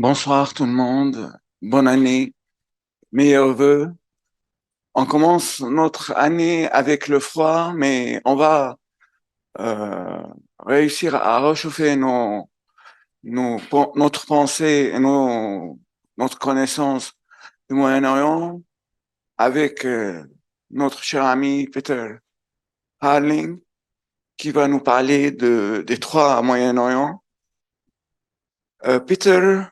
Bonsoir tout le monde, bonne année, meilleurs vœux. On commence notre année avec le froid, mais on va euh, réussir à réchauffer notre pensée et notre connaissance du Moyen-Orient avec notre cher ami Peter Harling qui va nous parler des trois Moyen-Orient. Peter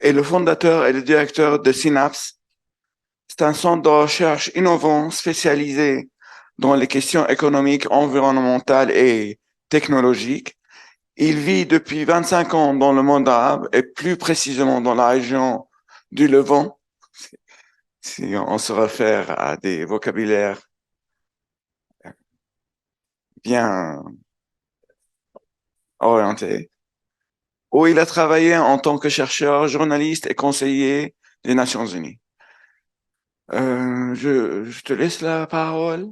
est le fondateur et le directeur de Synapse. C'est un centre de recherche innovant spécialisé dans les questions économiques, environnementales et technologiques. Il vit depuis 25 ans dans le monde arabe et plus précisément dans la région du Levant, si on se réfère à des vocabulaires bien orientés, où il a travaillé en tant que chercheur, journaliste et conseiller des Nations Unies. Je te laisse la parole.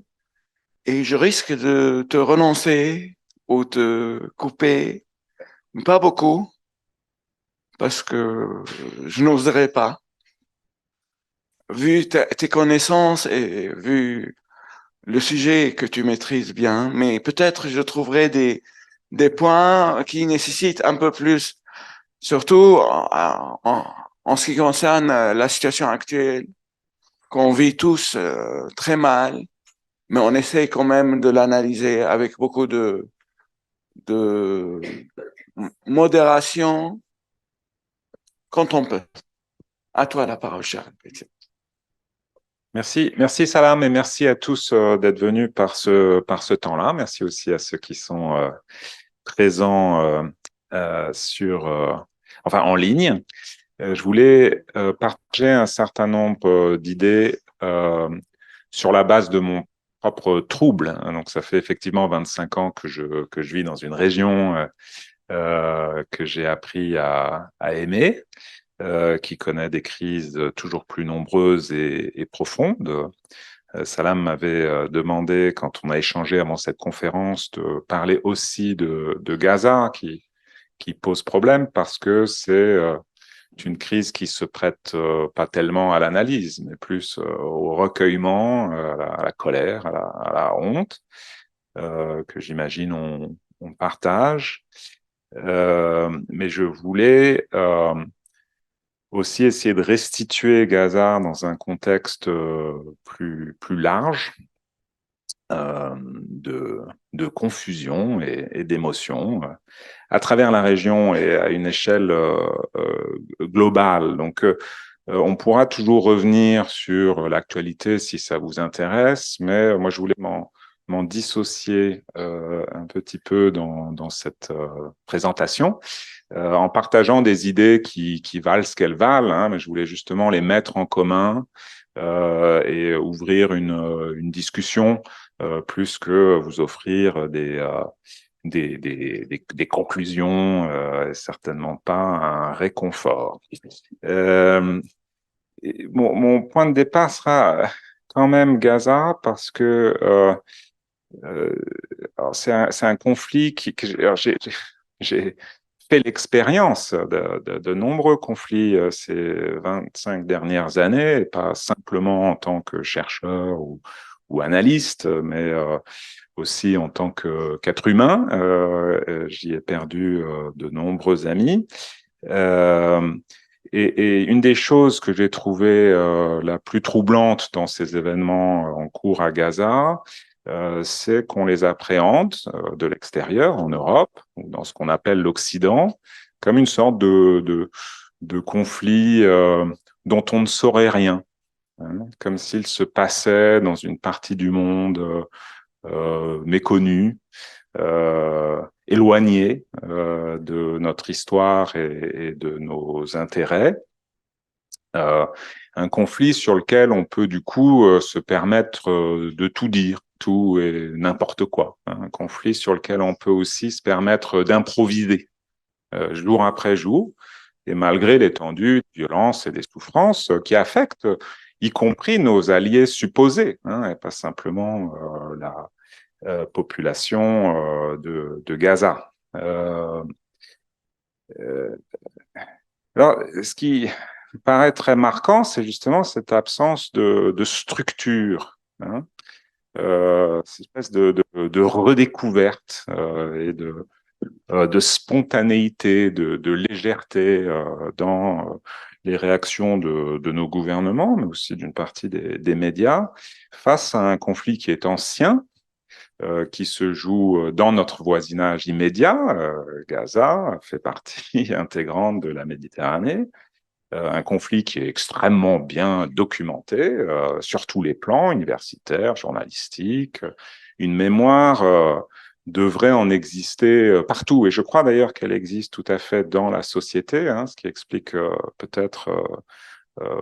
Et je risque de te renoncer ou te couper, pas beaucoup, parce que je n'oserais pas. Vu tes connaissances et vu le sujet que tu maîtrises bien, mais peut-être je trouverai des points qui nécessitent un peu plus, surtout en ce qui concerne la situation actuelle, qu'on vit tous très mal, mais on essaie quand même de l'analyser avec beaucoup de modération quand on peut. À toi la parole, cher. Merci Salam et merci à tous d'être venus par ce temps-là. Merci aussi à ceux qui sont présents enfin en ligne. Je voulais partager un certain nombre d'idées sur la base de mon propre trouble. Donc ça fait effectivement 25 ans que je vis dans une région que j'ai appris à aimer. Qui connaît des crises toujours plus nombreuses et profondes. Salam m'avait demandé, quand on a échangé avant cette conférence, de parler aussi de Gaza, qui pose problème parce que c'est une crise qui se prête pas tellement à l'analyse, mais plus au recueillement, à la colère, à la honte, que j'imagine on partage. Mais je voulais aussi essayer de restituer Gaza dans un contexte plus large de confusion et d'émotion à travers la région et à une échelle globale. Donc, on pourra toujours revenir sur l'actualité si ça vous intéresse, mais moi, je voulais m'en dissocier un petit peu dans cette présentation en partageant des idées qui valent ce qu'elles valent, hein, mais je voulais justement les mettre en commun et ouvrir une discussion plus que vous offrir des conclusions, certainement pas un réconfort. Mon point de départ sera quand même Gaza parce que euh, c'est un conflit alors j'ai fait l'expérience de nombreux conflits ces 25 dernières années, pas simplement en tant que chercheur ou analyste, mais aussi en tant qu'être humain. J'y ai perdu de nombreux amis. Euh, et une des choses que j'ai trouvé la plus troublante dans ces événements en cours à Gaza, c'est qu'on les appréhende de l'extérieur, en Europe, ou dans ce qu'on appelle l'Occident, comme une sorte de conflit dont on ne saurait rien, hein, comme s'il se passait dans une partie du monde méconnue, éloignée de notre histoire et de nos intérêts. Un conflit sur lequel on peut du coup se permettre de tout dire, tout et n'importe quoi. Un conflit sur lequel on peut aussi se permettre d'improviser jour après jour, et malgré l'étendue de violences et des souffrances qui affectent, y compris nos alliés supposés, hein, et pas simplement la population de Gaza. Euh, Alors, ce qui paraît très marquant, c'est justement cette absence de structure, hein, cette espèce de redécouverte et de spontanéité, de légèreté dans les réactions de nos gouvernements, mais aussi d'une partie des médias, face à un conflit qui est ancien, qui se joue dans notre voisinage immédiat. Gaza fait partie intégrante de la Méditerranée, un conflit qui est extrêmement bien documenté sur tous les plans, universitaires, journalistiques. Une mémoire devrait en exister partout, et je crois d'ailleurs qu'elle existe tout à fait dans la société, hein, ce qui explique peut-être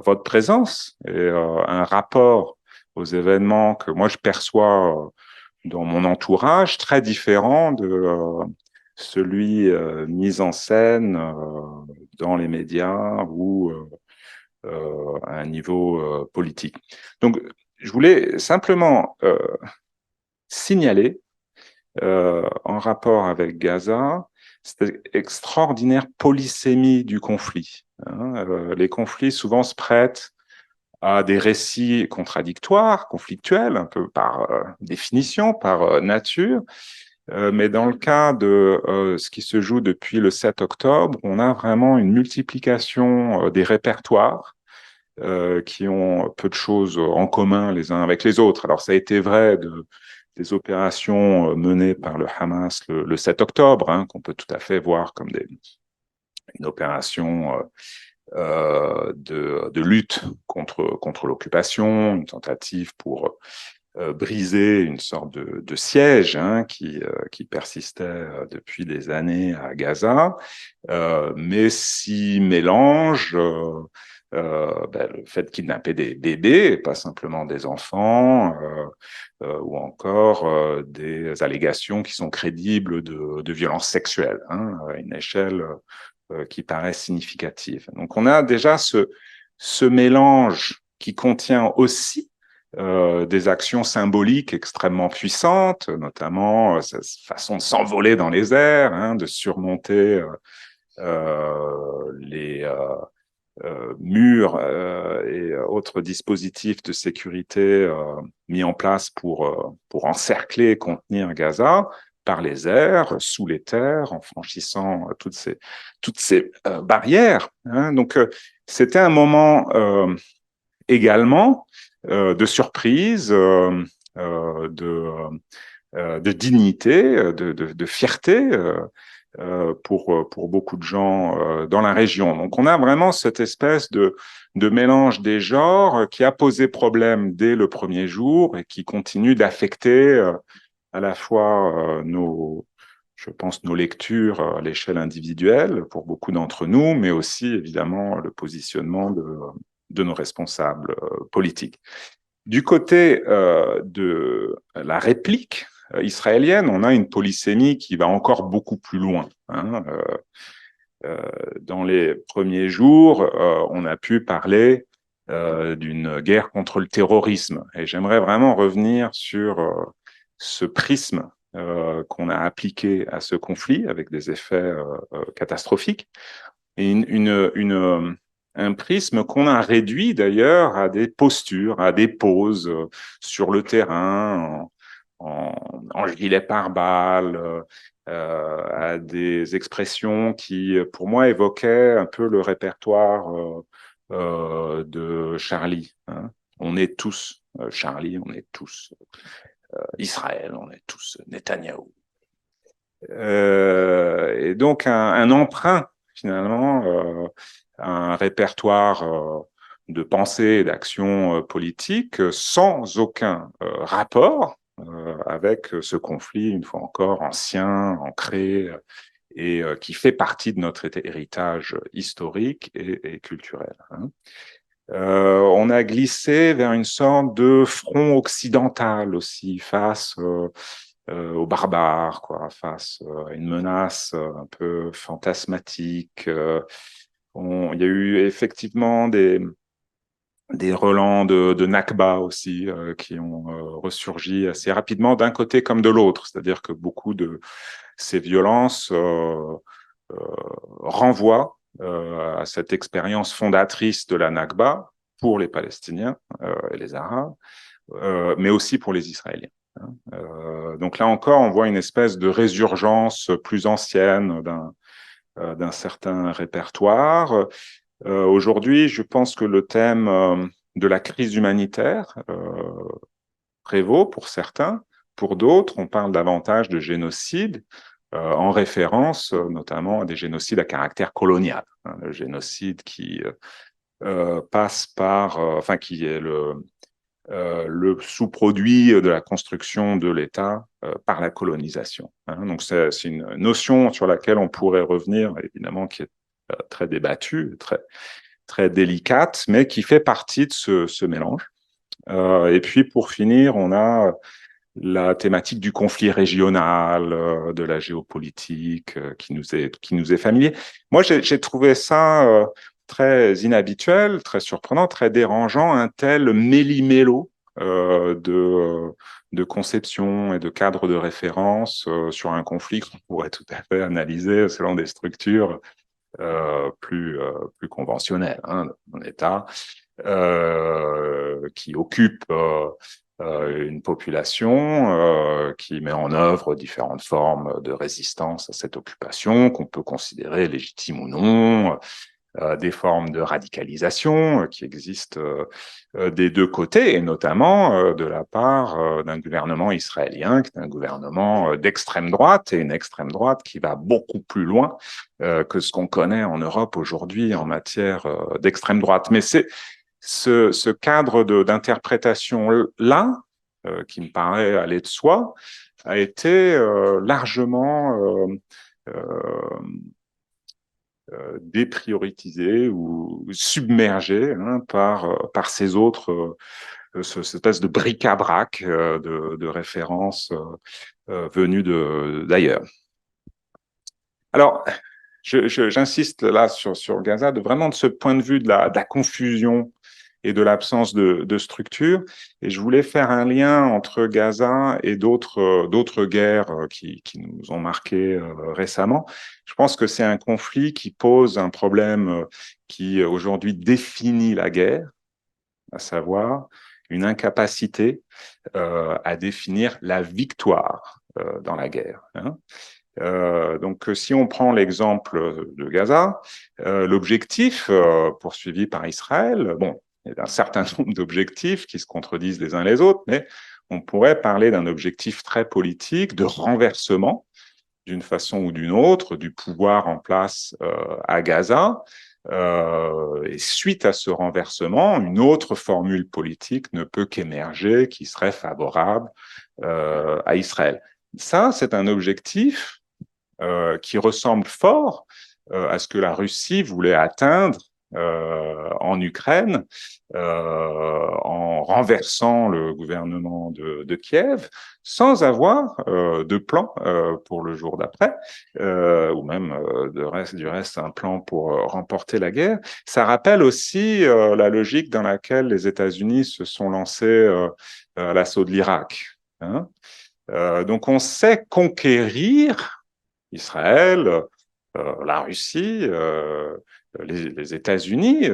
votre présence et un rapport aux événements que moi je perçois dans mon entourage très différent de celui mis en scène dans les médias ou à un niveau politique. Donc, je voulais simplement signaler en rapport avec Gaza cette extraordinaire polysémie du conflit. Hein. Les conflits souvent se prêtent à des récits contradictoires, conflictuels, un peu par définition, par nature. Mais dans le cas de ce qui se joue depuis le 7 octobre, on a vraiment une multiplication des répertoires qui ont peu de choses en commun les uns avec les autres. Alors ça a été vrai des opérations menées par le Hamas le 7 octobre, hein, qu'on peut tout à fait voir comme une opération de lutte contre l'occupation, une tentative pour briser une sorte de siège, hein, qui persistait depuis des années à Gaza, mais s'y mélange le fait de kidnapper des bébés, et pas simplement des enfants, ou encore des allégations qui sont crédibles de violences sexuelles, hein, à une échelle qui paraît significative. Donc on a déjà ce mélange qui contient aussi des actions symboliques extrêmement puissantes, notamment cette façon de s'envoler dans les airs, hein, de surmonter les murs et autres dispositifs de sécurité mis en place pour encercler et contenir Gaza par les airs, sous les terres, en franchissant toutes ces barrières. Hein. Donc, c'était un moment également de surprise, de dignité, de fierté pour beaucoup de gens dans la région. Donc on a vraiment cette espèce de mélange des genres qui a posé problème dès le premier jour et qui continue d'affecter à la fois je pense, nos lectures à l'échelle individuelle pour beaucoup d'entre nous, mais aussi évidemment le positionnement de nos responsables politiques. Du côté de la réplique israélienne, on a une polysémie qui va encore beaucoup plus loin. Hein. Dans les premiers jours, on a pu parler d'une guerre contre le terrorisme. Et j'aimerais vraiment revenir sur ce prisme qu'on a appliqué à ce conflit avec des effets catastrophiques. Et un prisme qu'on a réduit d'ailleurs à des postures, à des poses sur le terrain, en gilet pare-balles, à des expressions qui, pour moi, évoquaient un peu le répertoire de Charlie. Hein. On est tous Charlie, on est tous Israël, on est tous Netanyahou. Et donc un emprunt finalement, un répertoire de pensée et d'action politique sans aucun rapport avec ce conflit, une fois encore ancien, ancré, et qui fait partie de notre héritage historique et culturel. Hein. On a glissé vers une sorte de front occidental aussi face aux barbares, quoi, face à une menace un peu fantasmatique. Il y a eu effectivement des relents de Nakba aussi qui ont ressurgi assez rapidement d'un côté comme de l'autre. C'est-à-dire que beaucoup de ces violences renvoient à cette expérience fondatrice de la Nakba pour les Palestiniens et les Arabes, mais aussi pour les Israéliens. Donc là encore, on voit une espèce de résurgence plus ancienne d'un certain répertoire. Aujourd'hui, je pense que le thème de la crise humanitaire prévaut pour certains. Pour d'autres, on parle davantage de génocide, en référence notamment à des génocides à caractère colonial. Le génocide qui passe par, enfin qui est le sous-produit de la construction de l'État par la colonisation. Donc c'est une notion sur laquelle on pourrait revenir, évidemment, qui est très débattue, très délicate, mais qui fait partie de ce mélange. Et puis pour finir, on a la thématique du conflit régional, de la géopolitique, qui nous est familier. Moi, j'ai trouvé ça très inhabituel, très surprenant, très dérangeant, un tel méli-mélo de conception et de cadre de référence sur un conflit qu'on pourrait tout à fait analyser selon des structures plus conventionnelles, d'un État qui occupe une population qui met en œuvre différentes formes de résistance à cette occupation, qu'on peut considérer légitimes ou non, des formes de radicalisation qui existent des deux côtés, et notamment de la part d'un gouvernement israélien, qui est un gouvernement d'extrême droite, et une extrême droite qui va beaucoup plus loin que ce qu'on connaît en Europe aujourd'hui en matière d'extrême droite. Mais c'est ce cadre d'interprétation-là, qui me paraît aller de soi, a été largement déprioritisé ou submergé par ces autres, cette espèce de bric-à-brac de références venues d'ailleurs. Alors, j'insiste là sur Gaza, vraiment de ce point de vue de la confusion et de l'absence de structure. Et je voulais faire un lien entre Gaza et d'autres guerres qui nous ont marqués récemment. Je pense que c'est un conflit qui pose un problème qui aujourd'hui définit la guerre, à savoir une incapacité à définir la victoire dans la guerre. Donc, si on prend l'exemple de Gaza, l'objectif poursuivi par Israël, bon, il y a un certain nombre d'objectifs qui se contredisent les uns les autres, mais on pourrait parler d'un objectif très politique de renversement, d'une façon ou d'une autre, du pouvoir en place à Gaza. Et suite à ce renversement, une autre formule politique ne peut qu'émerger qui serait favorable à Israël. Ça, c'est un objectif qui ressemble fort à ce que la Russie voulait atteindre en Ukraine en renversant le gouvernement de Kiev sans avoir de plan pour le jour d'après ou même du reste un plan pour remporter la guerre. Ça rappelle aussi la logique dans laquelle les États-Unis se sont lancés à l'assaut de l'Irak. Donc on sait conquérir Israël, la Russie, les États-Unis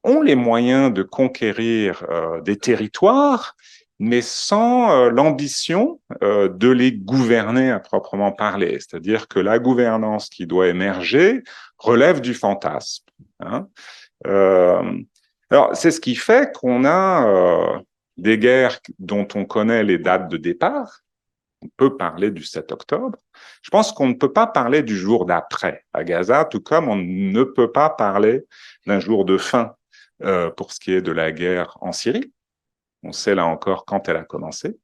ont les moyens de conquérir des territoires, mais sans l'ambition de les gouverner à proprement parler. C'est-à-dire que la gouvernance qui doit émerger relève du fantasme. Alors, c'est ce qui fait qu'on a des guerres dont on connaît les dates de départ. On peut parler du 7 octobre. Je pense qu'on ne peut pas parler du jour d'après à Gaza, tout comme on ne peut pas parler d'un jour de fin pour ce qui est de la guerre en Syrie. On sait là encore quand elle a commencé.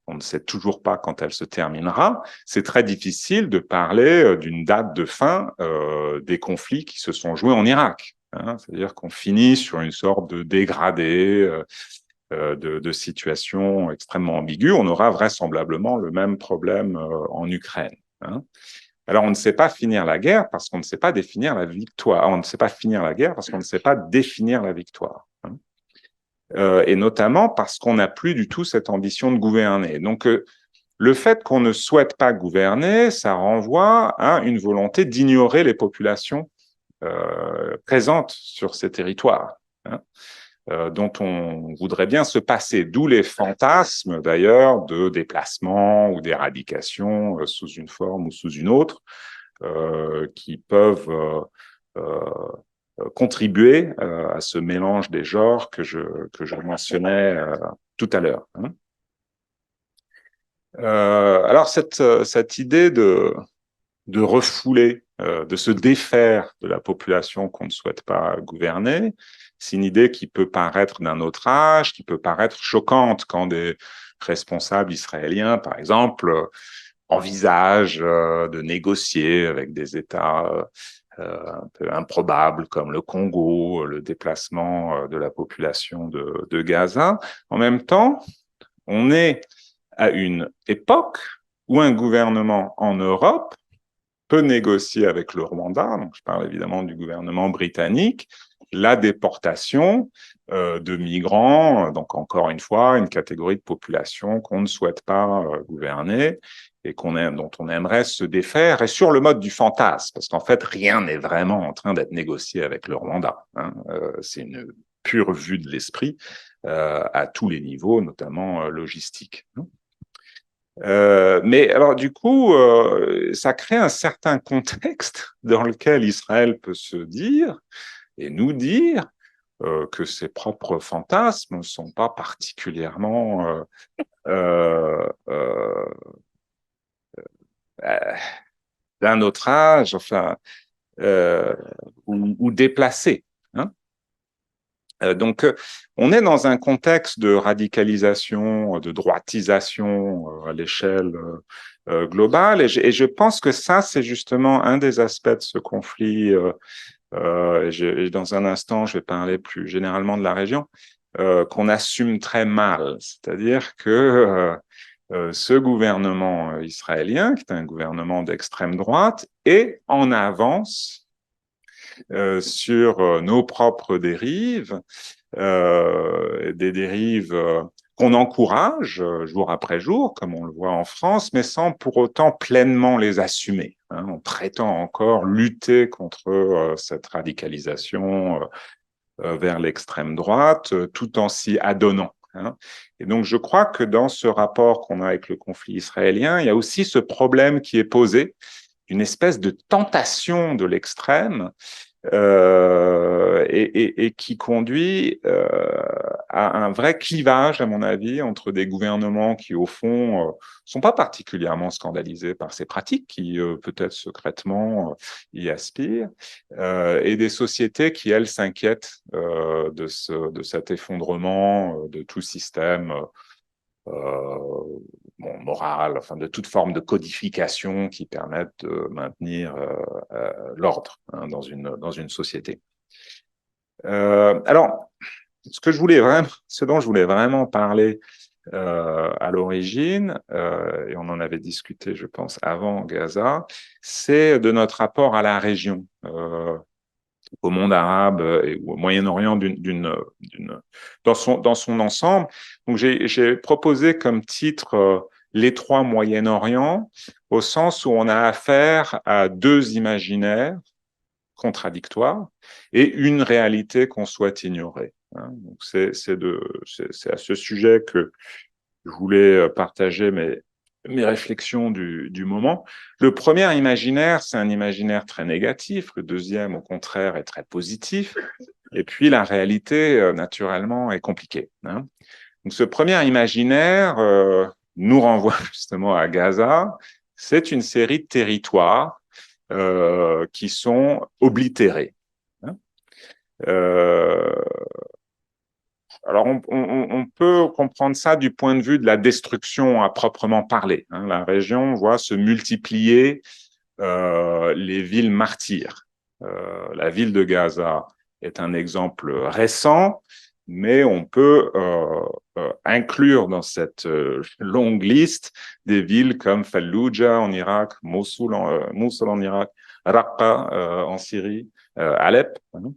On ne sait toujours pas quand elle se terminera. C'est très difficile de parler d'une date de fin des conflits qui se sont joués en Irak. C'est-à-dire qu'on finit sur une sorte de dégradé de situations extrêmement ambiguës. On aura vraisemblablement le même problème en Ukraine. Alors, on ne sait pas finir la guerre parce qu'on ne sait pas définir la victoire. On ne sait pas finir la guerre parce qu'on ne sait pas définir la victoire. Et notamment parce qu'on n'a plus du tout cette ambition de gouverner. Donc, le fait qu'on ne souhaite pas gouverner, ça renvoie à une volonté d'ignorer les populations présente sur ces territoires, hein, dont on voudrait bien se passer, d'où les fantasmes d'ailleurs de déplacement ou d'éradication sous une forme ou sous une autre, qui peuvent contribuer à ce mélange des genres que je mentionnais tout à l'heure. Hein. Alors cette idée de refouler, de se défaire de la population qu'on ne souhaite pas gouverner, c'est une idée qui peut paraître d'un autre âge, qui peut paraître choquante quand des responsables israéliens, par exemple, envisagent de négocier avec des États un peu improbables comme le Congo, le déplacement de la population de Gaza. En même temps, on est à une époque où un gouvernement en Europe peut négocier avec le Rwanda, donc je parle évidemment du gouvernement britannique, la déportation de migrants, donc encore une fois, une catégorie de population qu'on ne souhaite pas gouverner et dont on aimerait se défaire, et sur le mode du fantasme, parce qu'en fait, rien n'est vraiment en train d'être négocié avec le Rwanda. Hein. C'est une pure vue de l'esprit à tous les niveaux, notamment logistique. Mais alors du coup, ça crée un certain contexte dans lequel Israël peut se dire et nous dire que ses propres fantasmes ne sont pas particulièrement d'un autre âge, enfin, ou déplacés. Hein. Donc, on est dans un contexte de radicalisation, de droitisation à l'échelle globale, et je pense que ça, c'est justement un des aspects de ce conflit. Et dans un instant, je vais parler plus généralement de la région, qu'on assume très mal. C'est-à-dire que ce gouvernement israélien, qui est un gouvernement d'extrême droite, est en avance sur nos propres dérives, des dérives qu'on encourage jour après jour, comme on le voit en France, mais sans pour autant pleinement les assumer, hein, en prétend encore lutter contre cette radicalisation vers l'extrême droite, tout en s'y adonnant. Hein. Et donc, je crois que dans ce rapport qu'on a avec le conflit israélien, il y a aussi ce problème qui est posé, une espèce de tentation de l'extrême et qui conduit à un vrai clivage, à mon avis, entre des gouvernements qui, au fond, sont pas particulièrement scandalisés par ces pratiques, qui peut-être secrètement y aspirent, et des sociétés qui, elles, s'inquiètent de cet effondrement de tout système morale, enfin de toute forme de codification qui permette de maintenir l'ordre hein, dans une société. Alors, ce dont je voulais vraiment parler à l'origine, et on en avait discuté, je pense, avant Gaza, c'est de notre rapport à la région, au monde arabe et au Moyen-Orient dans son ensemble. Donc j'ai proposé comme titre l'étroit Moyen-Orient, au sens où on a affaire à deux imaginaires contradictoires et une réalité qu'on souhaite ignorer. Hein. Donc c'est à ce sujet que je voulais partager mes réflexions du moment. Le premier imaginaire, c'est un imaginaire très négatif. Le deuxième, au contraire, est très positif. Et puis, la réalité, naturellement, est compliquée. Hein. Donc, ce premier imaginaire nous renvoie justement à Gaza. C'est une série de territoires qui sont oblitérés. Hein. Alors, on peut comprendre ça du point de vue de la destruction à proprement parler. Hein. La région voit se multiplier les villes martyrs. La ville de Gaza est un exemple récent, mais on peut inclure dans cette longue liste des villes comme Fallujah en Irak, Mossoul en Irak, Raqqa en Syrie, Alep. Hein.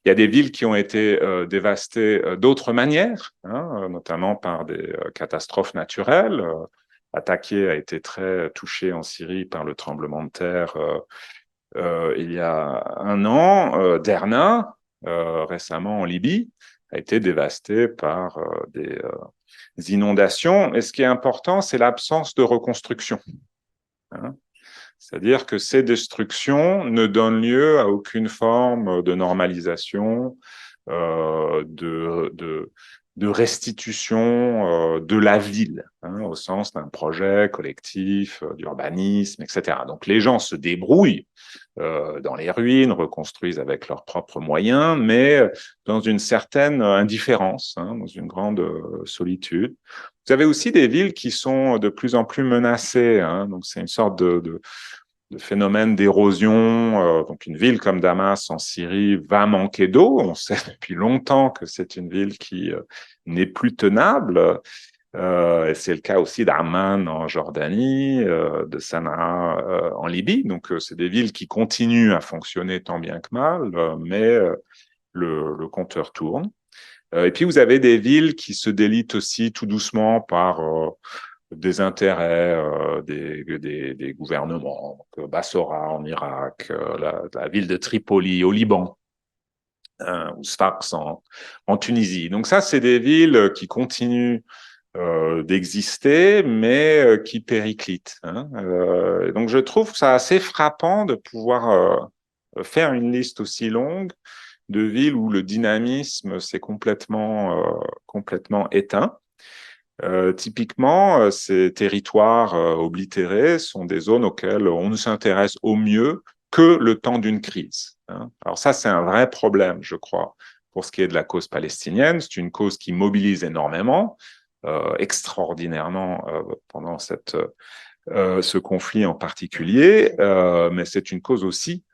Il y a des villes qui ont été dévastées d'autres manières, hein, notamment par des catastrophes naturelles. Attaqué a été très touché en Syrie par le tremblement de terre il y a un an, Derna, récemment en Libye, a été dévastée par des inondations. Et ce qui est important, c'est l'absence de reconstruction. Hein. C'est-à-dire que ces destructions ne donnent lieu à aucune forme de normalisation, euh, de, de, de restitution de la ville, hein, au sens d'un projet collectif, d'urbanisme, etc. Donc les gens se débrouillent dans les ruines, reconstruisent avec leurs propres moyens, mais dans une certaine indifférence, hein, dans une grande solitude. Vous avez aussi des villes qui sont de plus en plus menacées, hein, donc c'est une sorte de phénomène d'érosion. Donc une ville comme Damas en Syrie va manquer d'eau. On sait depuis longtemps que c'est une ville qui n'est plus tenable. Et c'est le cas aussi d'Amman en Jordanie, de Sanaa en Libye. Donc c'est des villes qui continuent à fonctionner tant bien que mal, mais le compteur tourne. Et puis vous avez des villes qui se délitent aussi tout doucement par des intérêts des gouvernements. Donc, Bassora en Irak, la ville de Tripoli au Liban, ou Sfax en Tunisie. Donc ça, c'est des villes qui continuent d'exister, mais qui périclitent. Hein. Donc je trouve ça assez frappant de pouvoir faire une liste aussi longue de villes où le dynamisme s'est complètement éteint. Typiquement, ces territoires oblitérés sont des zones auxquelles on ne s'intéresse au mieux que le temps d'une crise. Hein. Alors ça, c'est un vrai problème, je crois, pour ce qui est de la cause palestinienne. C'est une cause qui mobilise énormément, extraordinairement pendant ce conflit en particulier, mais c'est une cause aussi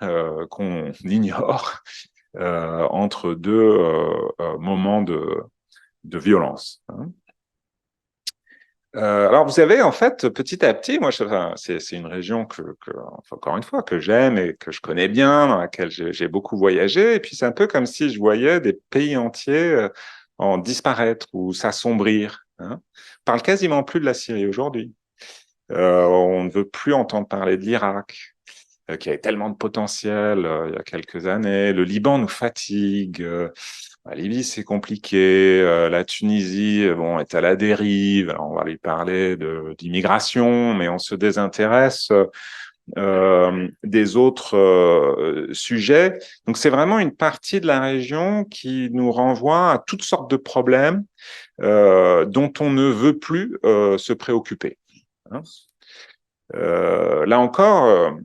qu'on ignore entre deux moments de violence. Hein. Alors vous avez en fait petit à petit, moi enfin, c'est une région enfin, encore une fois que j'aime et que je connais bien, dans laquelle j'ai beaucoup voyagé, et puis c'est un peu comme si je voyais des pays entiers en disparaître ou s'assombrir. Hein. On parle quasiment plus de la Syrie aujourd'hui. On ne veut plus entendre parler de l'Irak, qui avait tellement de potentiel il y a quelques années. Le Liban nous fatigue. La Libye, c'est compliqué. La Tunisie, bon, est à la dérive. Alors, on va lui parler d'immigration, mais on se désintéresse des autres sujets. Donc, c'est vraiment une partie de la région qui nous renvoie à toutes sortes de problèmes dont on ne veut plus se préoccuper. Hein. Là encore,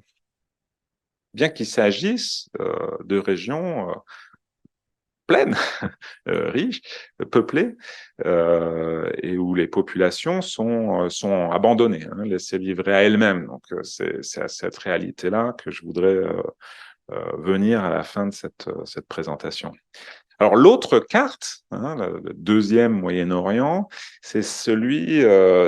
bien qu'il s'agisse de régions pleines, riches, peuplées, et où les populations sont abandonnées, hein, laissées livrer à elles-mêmes. Donc c'est à cette réalité-là que je voudrais venir à la fin de cette présentation. Alors l'autre carte, hein, le deuxième Moyen-Orient, c'est celui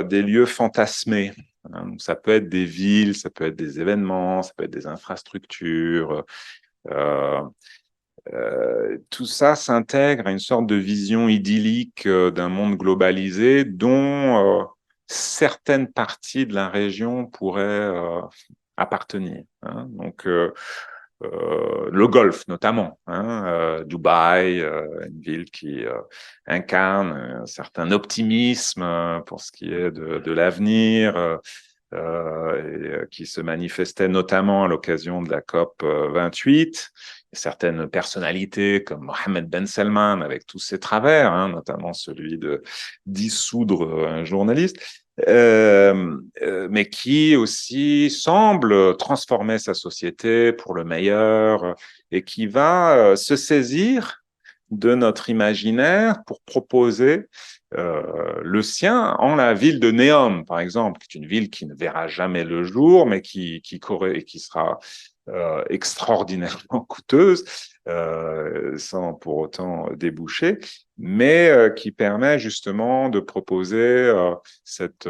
des lieux fantasmés. Hein. Donc, ça peut être des villes, ça peut être des événements, ça peut être des infrastructures. Euh, tout ça s'intègre à une sorte de vision idyllique d'un monde globalisé dont certaines parties de la région pourraient appartenir. Hein. Donc, le Golfe notamment, hein, Dubaï, une ville qui incarne un certain optimisme pour ce qui est de l'avenir, et qui se manifestait notamment à l'occasion de la COP 28. Certaines personnalités comme Mohammed Ben Salman, avec tous ses travers, hein, notamment celui de dissoudre un journaliste, mais qui aussi semble transformer sa société pour le meilleur et qui va se saisir de notre imaginaire pour proposer le sien en la ville de Neom, par exemple, qui est une ville qui ne verra jamais le jour, mais qui sera extraordinairement coûteuse, sans pour autant déboucher, mais qui permet justement de proposer cette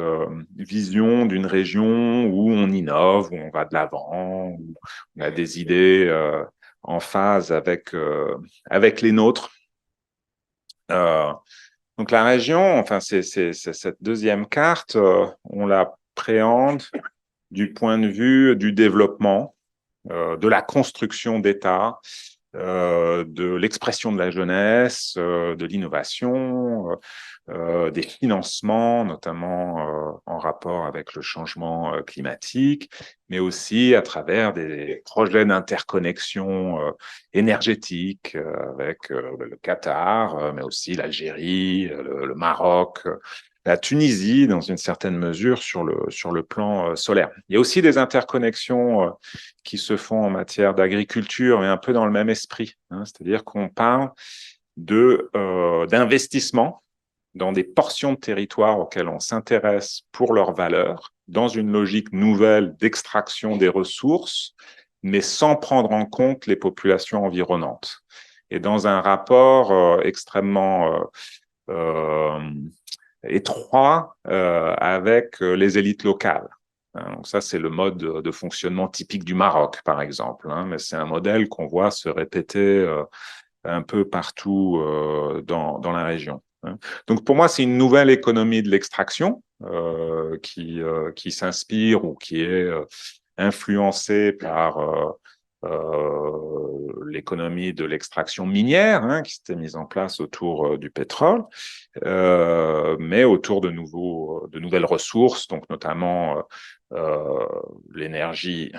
vision d'une région où on innove, où on va de l'avant, où on a des idées en phase avec les nôtres. Donc la région, enfin c'est cette deuxième carte, on l'appréhende du point de vue du développement. de la construction d'État, de l'expression de la jeunesse, de l'innovation, des financements, notamment en rapport avec le changement climatique, mais aussi à travers des projets d'interconnexion énergétique avec le Qatar, mais aussi l'Algérie, le Maroc, la Tunisie, dans une certaine mesure, sur le plan solaire. Il y a aussi des interconnexions qui se font en matière d'agriculture, mais un peu dans le même esprit. Hein, c'est-à-dire qu'on parle d'investissement dans des portions de territoire auxquelles on s'intéresse pour leurs valeurs, dans une logique nouvelle d'extraction des ressources, mais sans prendre en compte les populations environnantes. Et dans un rapport extrêmement étroit avec les élites locales. Donc ça, c'est le mode de fonctionnement typique du Maroc, par exemple. Mais c'est un modèle qu'on voit se répéter un peu partout dans la région. Donc pour moi, c'est une nouvelle économie de l'extraction qui s'inspire ou qui est influencée par l'économie de l'extraction minière qui s'était mise en place autour du pétrole, mais autour de nouvelles ressources, donc notamment l'énergie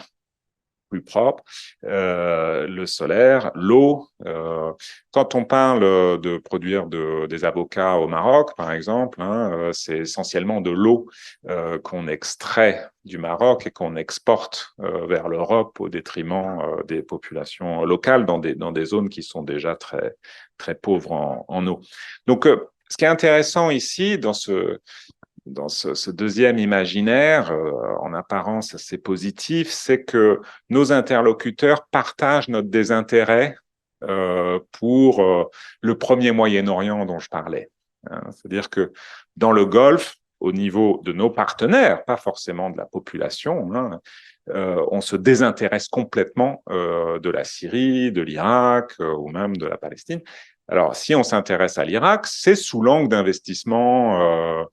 plus propre, le solaire, l'eau. Quand on parle de produire des avocats au Maroc, par exemple, c'est essentiellement de l'eau qu'on extrait du Maroc et qu'on exporte vers l'Europe au détriment des populations locales dans des zones qui sont déjà très, très pauvres en eau. Donc, ce qui est intéressant ici, dans ce deuxième imaginaire, en apparence assez positif, c'est que nos interlocuteurs partagent notre désintérêt pour le premier Moyen-Orient dont je parlais. C'est-à-dire que dans le Golfe, au niveau de nos partenaires, pas forcément de la population, on se désintéresse complètement de la Syrie, de l'Irak ou même de la Palestine. Alors, si on s'intéresse à l'Irak, c'est sous l'angle d'investissement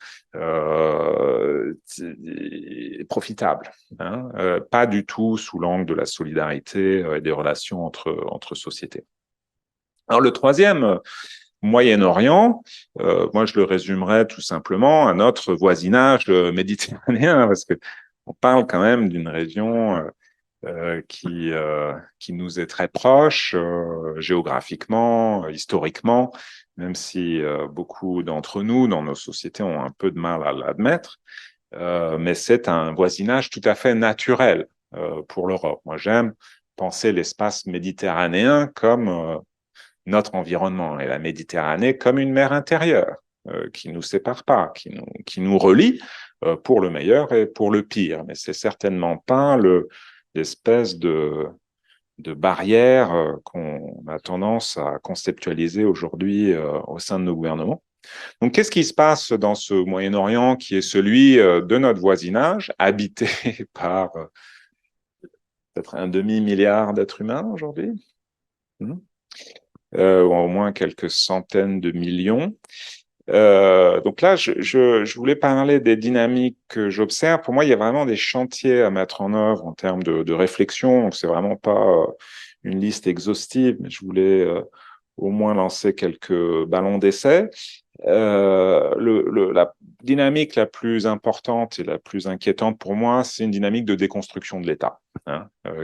profitable, pas du tout sous l'angle de la solidarité et des relations entre sociétés. Alors, le troisième, Moyen-Orient, moi je le résumerais tout simplement à notre voisinage méditerranéen, parce que on parle quand même d'une région qui nous est très proche géographiquement, historiquement, même si beaucoup d'entre nous, dans nos sociétés, ont un peu de mal à l'admettre. Mais c'est un voisinage tout à fait naturel pour l'Europe. Moi, j'aime penser l'espace méditerranéen comme notre environnement et la Méditerranée comme une mer intérieure qui ne nous sépare pas, qui nous relie pour le meilleur et pour le pire. Mais c'est certainement pas l'espèce de barrière qu'on a tendance à conceptualiser aujourd'hui au sein de nos gouvernements. Donc, qu'est-ce qui se passe dans ce Moyen-Orient qui est celui de notre voisinage, habité par peut-être un demi-milliard d'êtres humains aujourd'hui, ou au moins quelques centaines de millions. Donc là, je voulais parler des dynamiques que j'observe. Pour moi, il y a vraiment des chantiers à mettre en œuvre en termes de réflexion. Donc, c'est vraiment pas une liste exhaustive, mais je voulais au moins lancer quelques ballons d'essai. La dynamique la plus importante et la plus inquiétante pour moi, c'est une dynamique de déconstruction de l'État,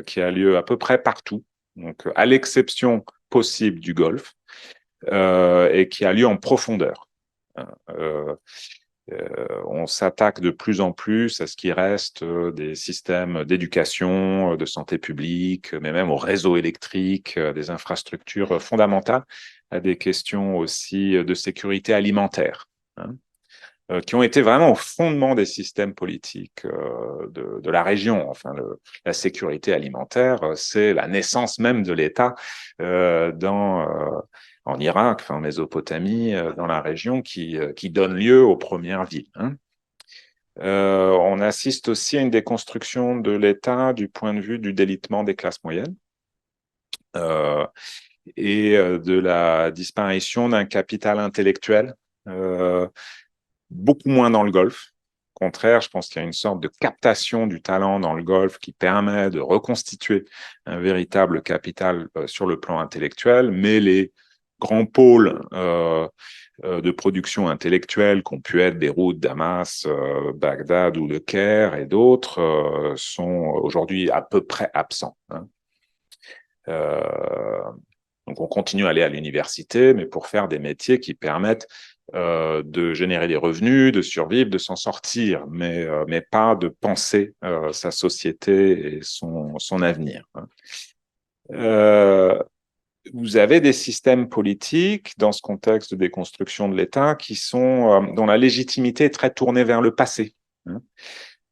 qui a lieu à peu près partout, donc à l'exception possible du Golfe, et qui a lieu en profondeur. On s'attaque de plus en plus à ce qui reste des systèmes d'éducation, de santé publique, mais même au réseau électrique, des infrastructures fondamentales, à des questions aussi de sécurité alimentaire, qui ont été vraiment au fondement des systèmes politiques de la région. Enfin, la sécurité alimentaire, c'est la naissance même de l'État en Irak, en Mésopotamie, dans la région, qui donne lieu aux premières villes. On assiste aussi à une déconstruction de l'État du point de vue du délitement des classes moyennes et de la disparition d'un capital intellectuel, beaucoup moins dans le Golfe, contraire, je pense qu'il y a une sorte de captation du talent dans le Golfe qui permet de reconstituer un véritable capital sur le plan intellectuel, mais les grands pôles de production intellectuelle qu'ont pu être Beyrouth, Damas, Bagdad ou Le Caire et d'autres sont aujourd'hui à peu près absents. Hein. Donc on continue à aller à l'université, mais pour faire des métiers qui permettent de générer des revenus, de survivre, de s'en sortir, mais pas de penser sa société et son avenir. Hein. Vous avez des systèmes politiques dans ce contexte de déconstruction de l'État qui sont dont la légitimité est très tournée vers le passé. Hein.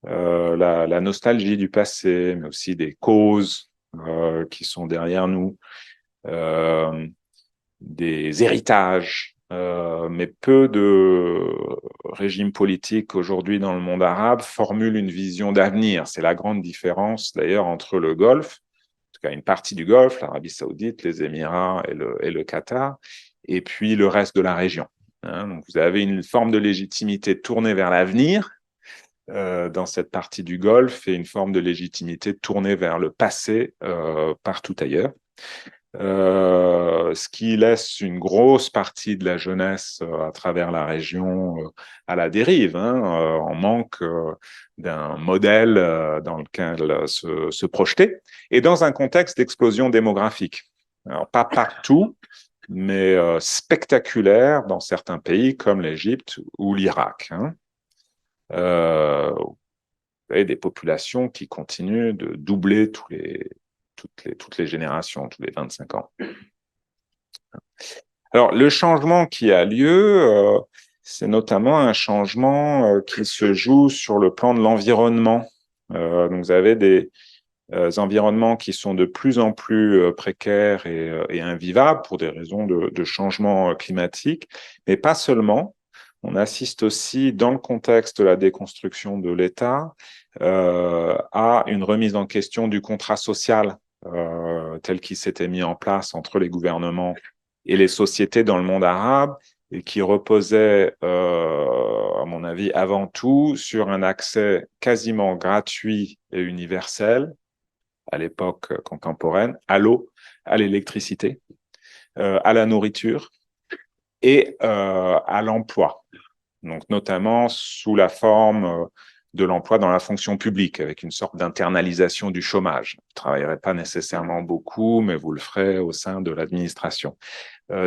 La nostalgie du passé, mais aussi des causes qui sont derrière nous, des héritages, mais peu de régimes politiques aujourd'hui dans le monde arabe formulent une vision d'avenir. C'est la grande différence d'ailleurs entre le Golfe, en tout cas une partie du Golfe, l'Arabie Saoudite, les Émirats et le Qatar, et puis le reste de la région. Hein, donc vous avez une forme de légitimité tournée vers l'avenir dans cette partie du Golfe et une forme de légitimité tournée vers le passé partout ailleurs. Ce qui laisse une grosse partie de la jeunesse à travers la région à la dérive, hein, en manque d'un modèle dans lequel se projeter, et dans un contexte d'explosion démographique. Alors, pas partout, mais spectaculaire dans certains pays comme l'Égypte ou l'Irak. Hein. Vous avez des populations qui continuent de doubler toutes les générations, tous les 25 ans. Alors, le changement qui a lieu, c'est notamment un changement qui se joue sur le plan de l'environnement. Donc, vous avez des environnements qui sont de plus en plus précaires et invivables pour des raisons de changement climatique, mais pas seulement. On assiste aussi, dans le contexte de la déconstruction de l'État, à une remise en question du contrat social tel qu'il s'était mis en place entre les gouvernements et les sociétés dans le monde arabe, et qui reposait, à mon avis, avant tout sur un accès quasiment gratuit et universel, à l'époque contemporaine, à l'eau, à l'électricité, à la nourriture et à l'emploi. Donc, notamment sous la forme de l'emploi dans la fonction publique, avec une sorte d'internalisation du chômage. Vous ne travaillerez pas nécessairement beaucoup, mais vous le ferez au sein de l'administration.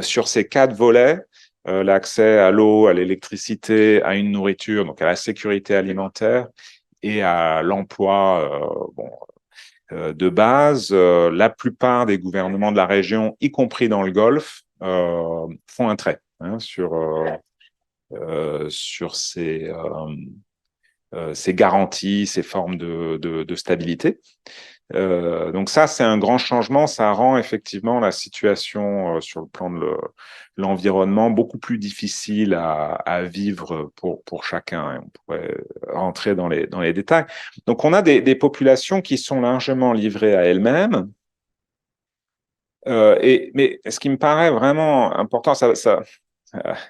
Sur ces 4 volets, l'accès à l'eau, à l'électricité, à une nourriture, donc à la sécurité alimentaire et à l'emploi de base, la plupart des gouvernements de la région, y compris dans le Golfe, font un trait hein, sur ces garanties, ces formes de stabilité. Donc ça, c'est un grand changement. Ça rend effectivement la situation sur le plan de l'environnement beaucoup plus difficile à vivre pour chacun. On pourrait rentrer dans les détails. Donc on a des populations qui sont largement livrées à elles-mêmes. Mais ce qui me paraît vraiment important,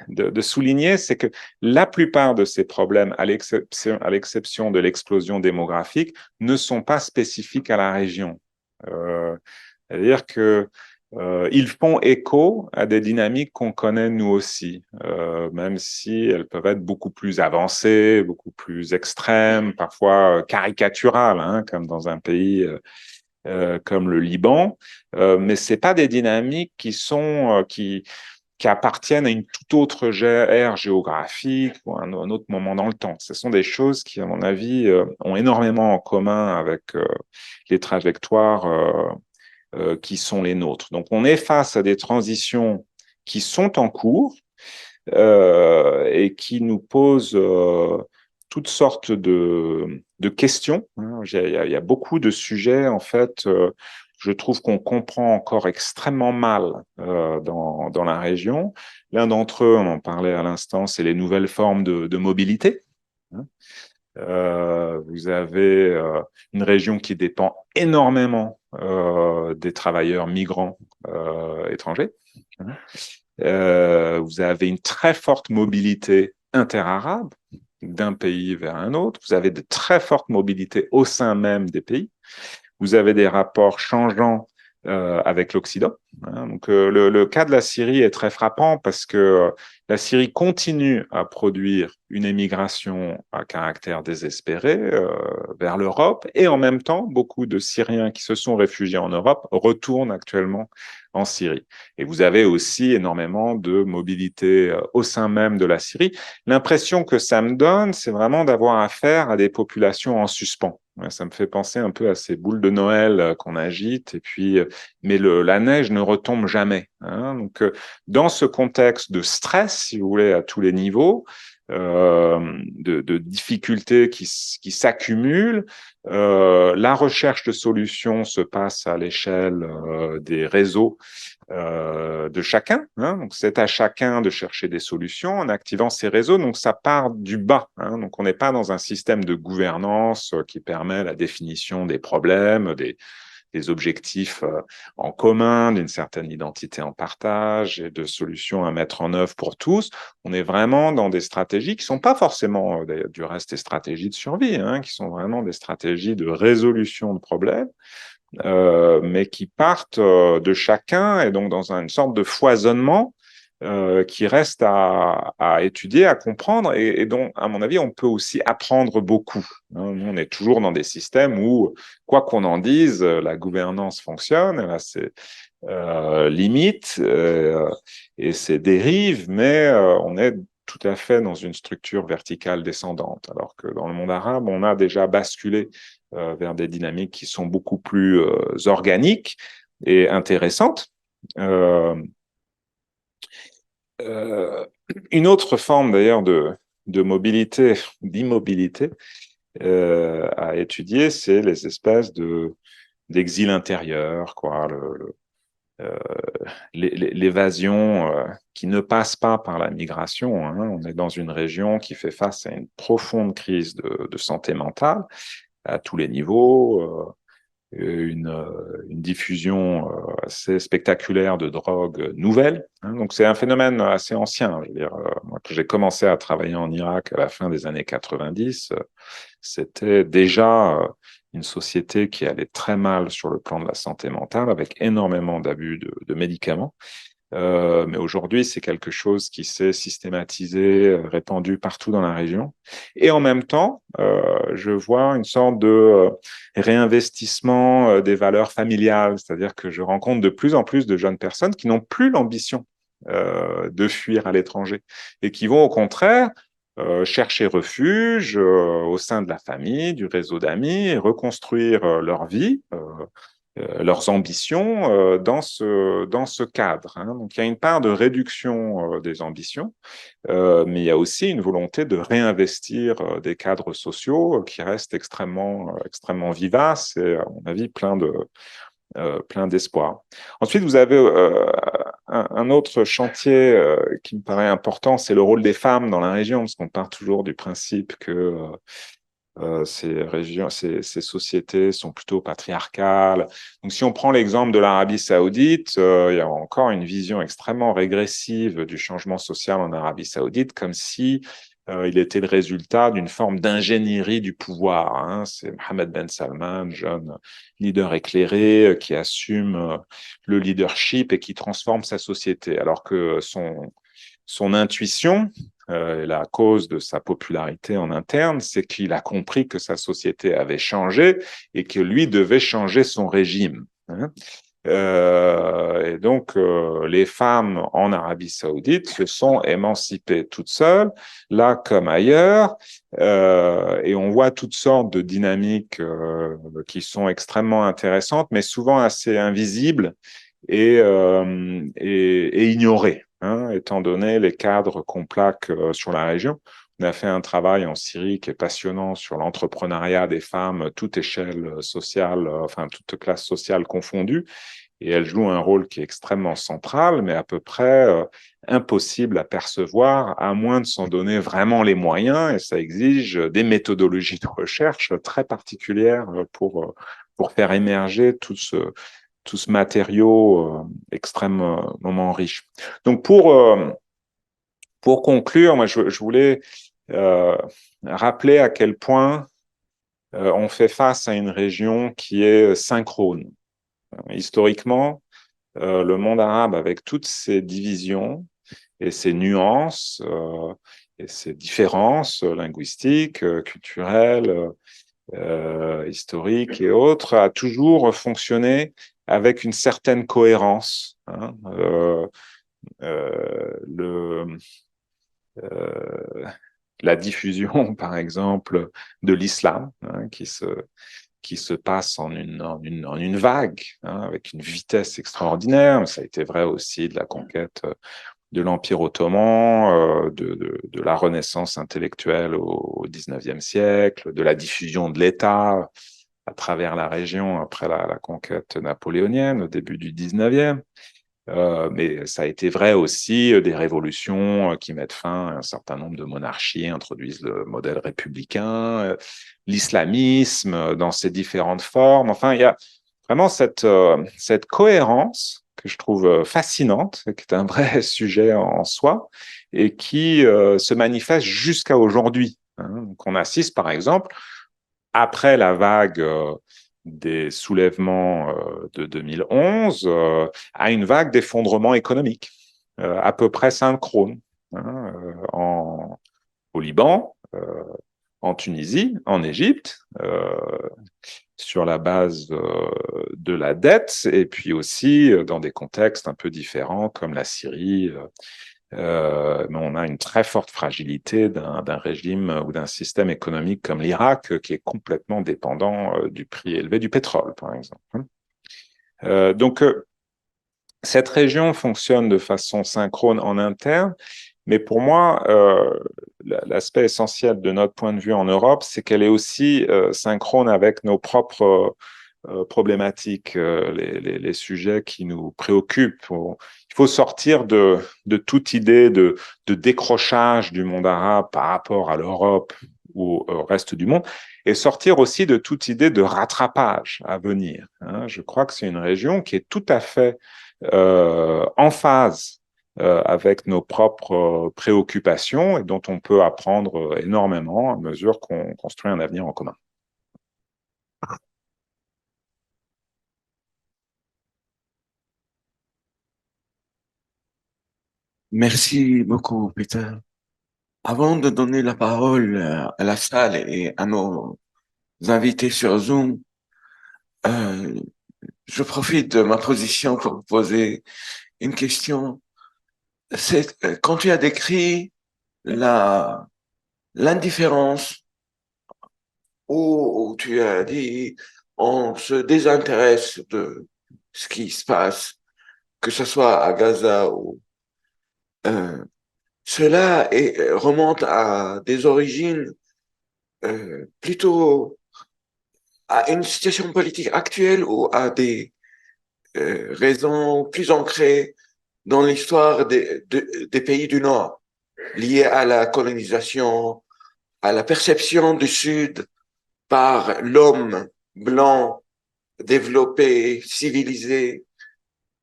de souligner, c'est que la plupart de ces problèmes, à l'exception de l'explosion démographique, ne sont pas spécifiques à la région. C'est-à-dire que ils font écho à des dynamiques qu'on connaît nous aussi, même si elles peuvent être beaucoup plus avancées, beaucoup plus extrêmes, parfois caricaturales, hein, comme dans un pays comme le Liban. Mais c'est pas des dynamiques qui appartiennent à une toute autre ère géographique ou à un autre moment dans le temps. Ce sont des choses qui, à mon avis, ont énormément en commun avec les trajectoires qui sont les nôtres. Donc, on est face à des transitions qui sont en cours et qui nous posent toutes sortes de questions. Hein. Il y a beaucoup de sujets, en fait, je trouve qu'on comprend encore extrêmement mal dans la région. L'un d'entre eux, on en parlait à l'instant, c'est les nouvelles formes de mobilité. Vous avez une région qui dépend énormément des travailleurs migrants étrangers. Vous avez une très forte mobilité interarabe. d'un pays vers un autre. Vous avez de très fortes mobilités au sein même des pays. Vous avez des rapports changeants avec l'Occident. Hein. Donc, le cas de la Syrie est très frappant parce que la Syrie continue à produire une émigration à caractère désespéré vers l'Europe et en même temps, beaucoup de Syriens qui se sont réfugiés en Europe retournent actuellement en Syrie. Et vous avez aussi énormément de mobilité au sein même de la Syrie. L'impression que ça me donne, c'est vraiment d'avoir affaire à des populations en suspens. Ouais, ça me fait penser un peu à ces boules de Noël qu'on agite, et puis, mais la neige ne retombe jamais. Hein. Donc, dans ce contexte de stress, si vous voulez, à tous les niveaux, de difficultés qui s'accumulent, la recherche de solutions se passe à l'échelle des réseaux de chacun. Hein. Donc, c'est à chacun de chercher des solutions en activant ces réseaux. Donc, ça part du bas. Hein. Donc, on n'est pas dans un système de gouvernance qui permet la définition des problèmes, des objectifs en commun, d'une certaine identité en partage et de solutions à mettre en œuvre pour tous. On est vraiment dans des stratégies qui ne sont pas forcément, du reste, des stratégies de survie, hein, qui sont vraiment des stratégies de résolution de problèmes. Mais qui partent de chacun et donc dans une sorte de foisonnement qui reste à étudier, à comprendre et dont, à mon avis, on peut aussi apprendre beaucoup. Hein. Nous, on est toujours dans des systèmes où, quoi qu'on en dise, la gouvernance fonctionne, elle a ses limites et ses dérives, mais on est tout à fait dans une structure verticale descendante, alors que dans le monde arabe, on a déjà basculé vers des dynamiques qui sont beaucoup plus organiques et intéressantes. Euh, euh, une autre forme d'ailleurs de mobilité, d'immobilité à étudier, c'est les espèces d'exil intérieur, quoi, euh, l'évasion qui ne passe pas par la migration. Hein. On est dans une région qui fait face à une profonde crise de santé mentale à tous les niveaux. Une diffusion assez spectaculaire de drogues nouvelles. Hein. Donc c'est un phénomène assez ancien. Je veux dire, moi, que j'ai commencé à travailler en Irak à la fin des années 90, c'était déjà une société qui allait très mal sur le plan de la santé mentale, avec énormément d'abus de médicaments. Mais aujourd'hui, c'est quelque chose qui s'est systématisé, répandu partout dans la région. Et en même temps, je vois une sorte de réinvestissement des valeurs familiales, c'est-à-dire que je rencontre de plus en plus de jeunes personnes qui n'ont plus l'ambition de fuir à l'étranger et qui vont au contraire chercher refuge au sein de la famille, du réseau d'amis, et reconstruire leur vie, leurs ambitions dans ce cadre. Hein. Donc il y a une part de réduction des ambitions, mais il y a aussi une volonté de réinvestir des cadres sociaux qui restent extrêmement vivaces et, à mon avis, plein d'espoir. Ensuite, vous avez un autre chantier qui me paraît important, c'est le rôle des femmes dans la région, parce qu'on part toujours du principe que ces sociétés sont plutôt patriarcales. Donc, si on prend l'exemple de l'Arabie Saoudite, il y a encore une vision extrêmement régressive du changement social en Arabie Saoudite, comme si il était le résultat d'une forme d'ingénierie du pouvoir. Hein. C'est Mohammed Ben Salman, jeune leader éclairé, qui assume le leadership et qui transforme sa société, alors que son intuition, la cause de sa popularité en interne, c'est qu'il a compris que sa société avait changé et que lui devait changer son régime. Hein. Et donc, les femmes en Arabie Saoudite se sont émancipées toutes seules, là comme ailleurs, et on voit toutes sortes de dynamiques qui sont extrêmement intéressantes, mais souvent assez invisibles et ignorées, hein, étant donné les cadres qu'on plaque sur la région. On a fait un travail en Syrie qui est passionnant sur l'entrepreneuriat des femmes, toute échelle sociale, enfin toute classe sociale confondue, et elles jouent un rôle qui est extrêmement central, mais à peu près impossible à percevoir, à moins de s'en donner vraiment les moyens, et ça exige des méthodologies de recherche très particulières pour faire émerger tout ce matériau extrêmement riche. Donc pour conclure, moi je voulais rappeler à quel point on fait face à une région qui est synchrone. Historiquement, le monde arabe, avec toutes ses divisions et ses nuances et ses différences linguistiques, culturelles, historiques et autres, a toujours fonctionné avec une certaine cohérence. Le, la diffusion, par exemple, de l'islam, qui se passe en une vague, avec une vitesse extraordinaire. Ça a été vrai aussi de la conquête de l'Empire ottoman, de la Renaissance intellectuelle au XIXe siècle, de la diffusion de l'État à travers la région après la conquête napoléonienne au début du XIXe. Mais ça a été vrai aussi des révolutions qui mettent fin à un certain nombre de monarchies, introduisent le modèle républicain, l'islamisme dans ses différentes formes. Enfin, il y a vraiment cette cohérence que je trouve fascinante, qui est un vrai sujet en soi, et qui se manifeste jusqu'à aujourd'hui. Donc on assiste, par exemple, après la vague des soulèvements de 2011, à une vague d'effondrement économique, à peu près synchrone, au Liban, en Tunisie, en Égypte, sur la base de la dette, et puis aussi dans des contextes un peu différents comme la Syrie. Mais on a une très forte fragilité d'un régime ou d'un système économique comme l'Irak, qui est complètement dépendant du prix élevé du pétrole, par exemple. Donc, cette région fonctionne de façon synchrone en interne, mais pour moi, l'aspect essentiel de notre point de vue en Europe, c'est qu'elle est aussi synchrone avec nos propres problématiques, les sujets qui nous préoccupent. Il faut sortir de toute idée de décrochage du monde arabe par rapport à l'Europe ou au reste du monde, et sortir aussi de toute idée de rattrapage à venir. Je crois que c'est une région qui est tout à fait en phase avec nos propres préoccupations et dont on peut apprendre énormément à mesure qu'on construit un avenir en commun. Merci beaucoup, Peter. Avant de donner la parole à la salle et à nos invités sur Zoom, euh, je profite de ma position pour vous poser une question. C'est quand tu as décrit la l'indifférence où tu as dit on se désintéresse de ce qui se passe, que ce soit à Gaza ou euh, cela remonte à des origines plutôt à une situation politique actuelle ou à des raisons plus ancrées dans l'histoire des pays du Nord, liées à la colonisation, à la perception du Sud par l'homme blanc développé, civilisé,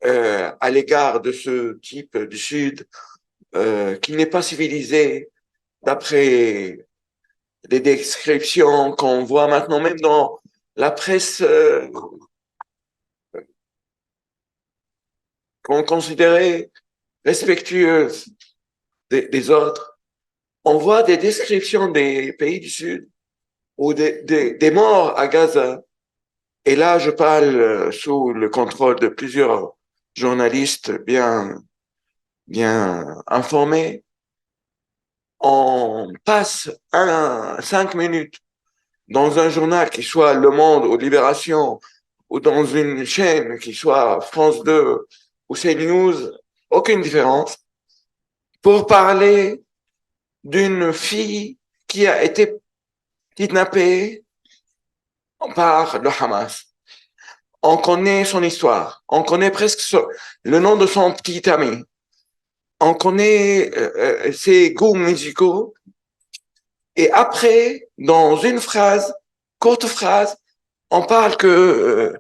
à l'égard de ce type du Sud qui n'est pas civilisé d'après des descriptions qu'on voit maintenant même dans la presse qu'on considérait respectueuse des autres. On voit des descriptions des pays du Sud ou des morts à Gaza. Et là, je parle sous le contrôle de plusieurs journalistes bien informés. On passe 5 minutes dans un journal qui soit Le Monde ou Libération ou dans une chaîne qui soit France 2 ou CNews, aucune différence, pour parler d'une fille qui a été kidnappée par le Hamas. On connaît son histoire, on connaît presque le nom de son petit ami, on connaît ses goûts musicaux, et après, dans une phrase, courte phrase, on parle que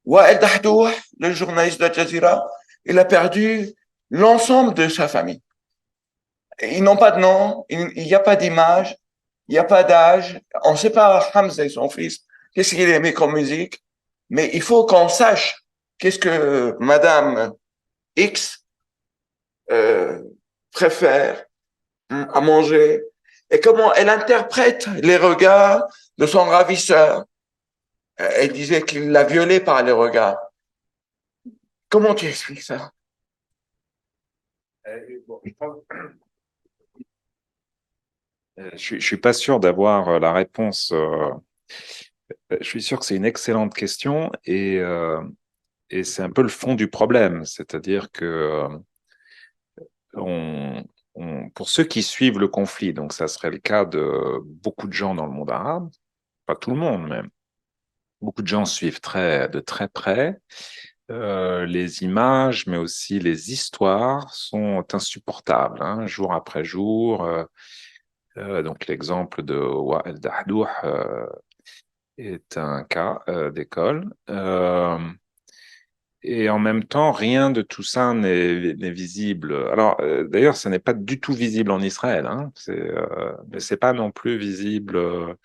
Wael Dahdouh, le journaliste de Al Jazeera, il a perdu l'ensemble de sa famille. Ils n'ont pas de nom, il n'y a pas d'image, il n'y a pas d'âge. On ne sait pas Hamza et son fils, qu'est-ce qu'il aimait comme musique, mais il faut qu'on sache qu'est-ce que Madame X euh, préfère à manger et comment elle interprète les regards de son ravisseur. Elle disait qu'il l'a violée par les regards. Comment tu expliques ça? Bon, je suis pas sûr d'avoir la réponse. Je suis sûr que c'est une excellente question et c'est un peu le fond du problème. C'est-à-dire que on, pour ceux qui suivent le conflit, donc ça serait le cas de beaucoup de gens dans le monde arabe, pas tout le monde même, beaucoup de gens suivent de très près. Les images, mais aussi les histoires sont insupportables, hein, jour après jour. Donc l'exemple de Wael Dahdoux est un cas d'école. Et en même temps, rien de tout ça n'est visible. Alors, d'ailleurs, ce n'est pas du tout visible en Israël, hein. Mais c'est pas non plus visible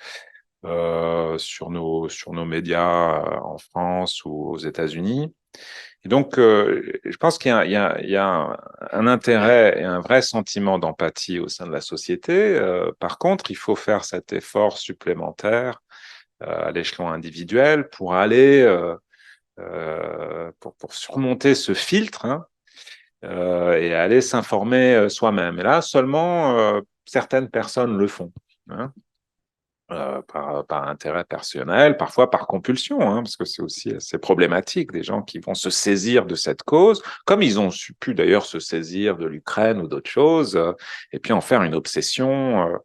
sur nos médias en France ou aux États-Unis. Et donc, je pense il y a un intérêt et un vrai sentiment d'empathie au sein de la société. Par contre, il faut faire cet effort supplémentaire à l'échelon individuel pour aller pour surmonter ce filtre, hein, et aller s'informer soi-même. Et là, seulement certaines personnes le font, hein, par intérêt personnel, parfois par compulsion, hein, parce que c'est aussi assez problématique, des gens qui vont se saisir de cette cause, comme ils ont pu d'ailleurs se saisir de l'Ukraine ou d'autres choses, et puis en faire une obsession,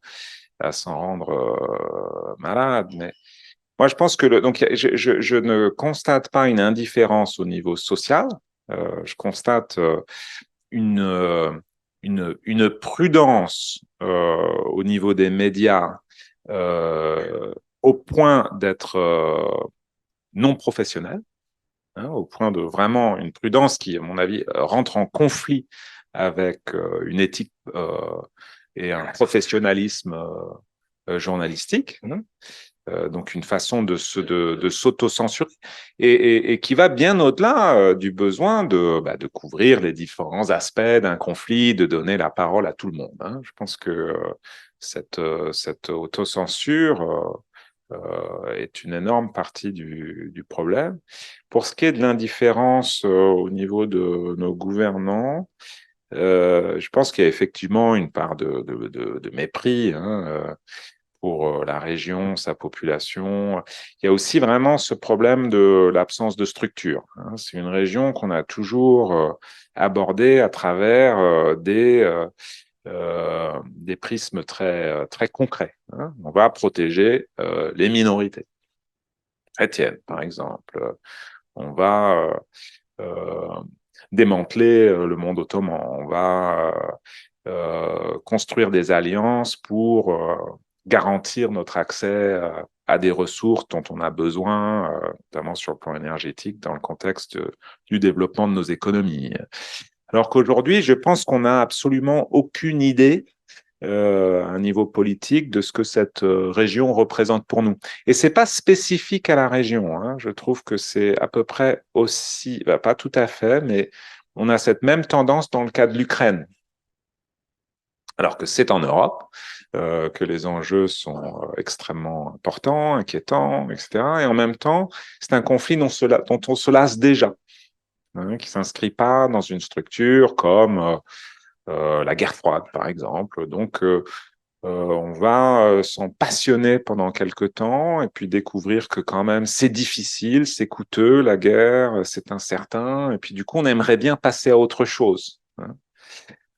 à s'en rendre malade. Mais moi, je pense que donc je ne constate pas une indifférence au niveau social. Je constate une, euh, une prudence au niveau des médias au point d'être non professionnel, hein, au point de vraiment une prudence qui, à mon avis, rentre en conflit avec une éthique et un professionnalisme journalistique, hein. Donc une façon de s'auto-censurer et qui va bien au-delà du besoin de couvrir les différents aspects d'un conflit, de donner la parole à tout le monde, hein. Je pense que cette autocensure est une énorme partie du problème. Pour ce qui est de l'indifférence au niveau de nos gouvernants, je pense qu'il y a effectivement une part de mépris, hein, pour la région, sa population. Il y a aussi vraiment ce problème de l'absence de structure, hein. C'est une région qu'on a toujours abordée à travers des prismes très concrets, hein. On va protéger les minorités chrétiennes, par exemple. On va démanteler le monde ottoman. On va construire des alliances pour garantir notre accès à des ressources dont on a besoin, notamment sur le plan énergétique, dans le contexte du développement de nos économies. Alors qu'aujourd'hui, je pense qu'on n'a absolument aucune idée à un niveau politique de ce que cette région représente pour nous. Et c'est pas spécifique à la région, hein. Je trouve que c'est à peu près aussi, bah, pas tout à fait, mais on a cette même tendance dans le cas de l'Ukraine. Alors que c'est en Europe, que les enjeux sont extrêmement importants, inquiétants, etc. Et en même temps, c'est un conflit dont on se lasse déjà, hein, qui s'inscrit pas dans une structure comme la guerre froide, par exemple. Donc, on va s'en passionner pendant quelque temps et puis découvrir que quand même c'est difficile, c'est coûteux, la guerre, c'est incertain. Et puis du coup, on aimerait bien passer à autre chose, hein.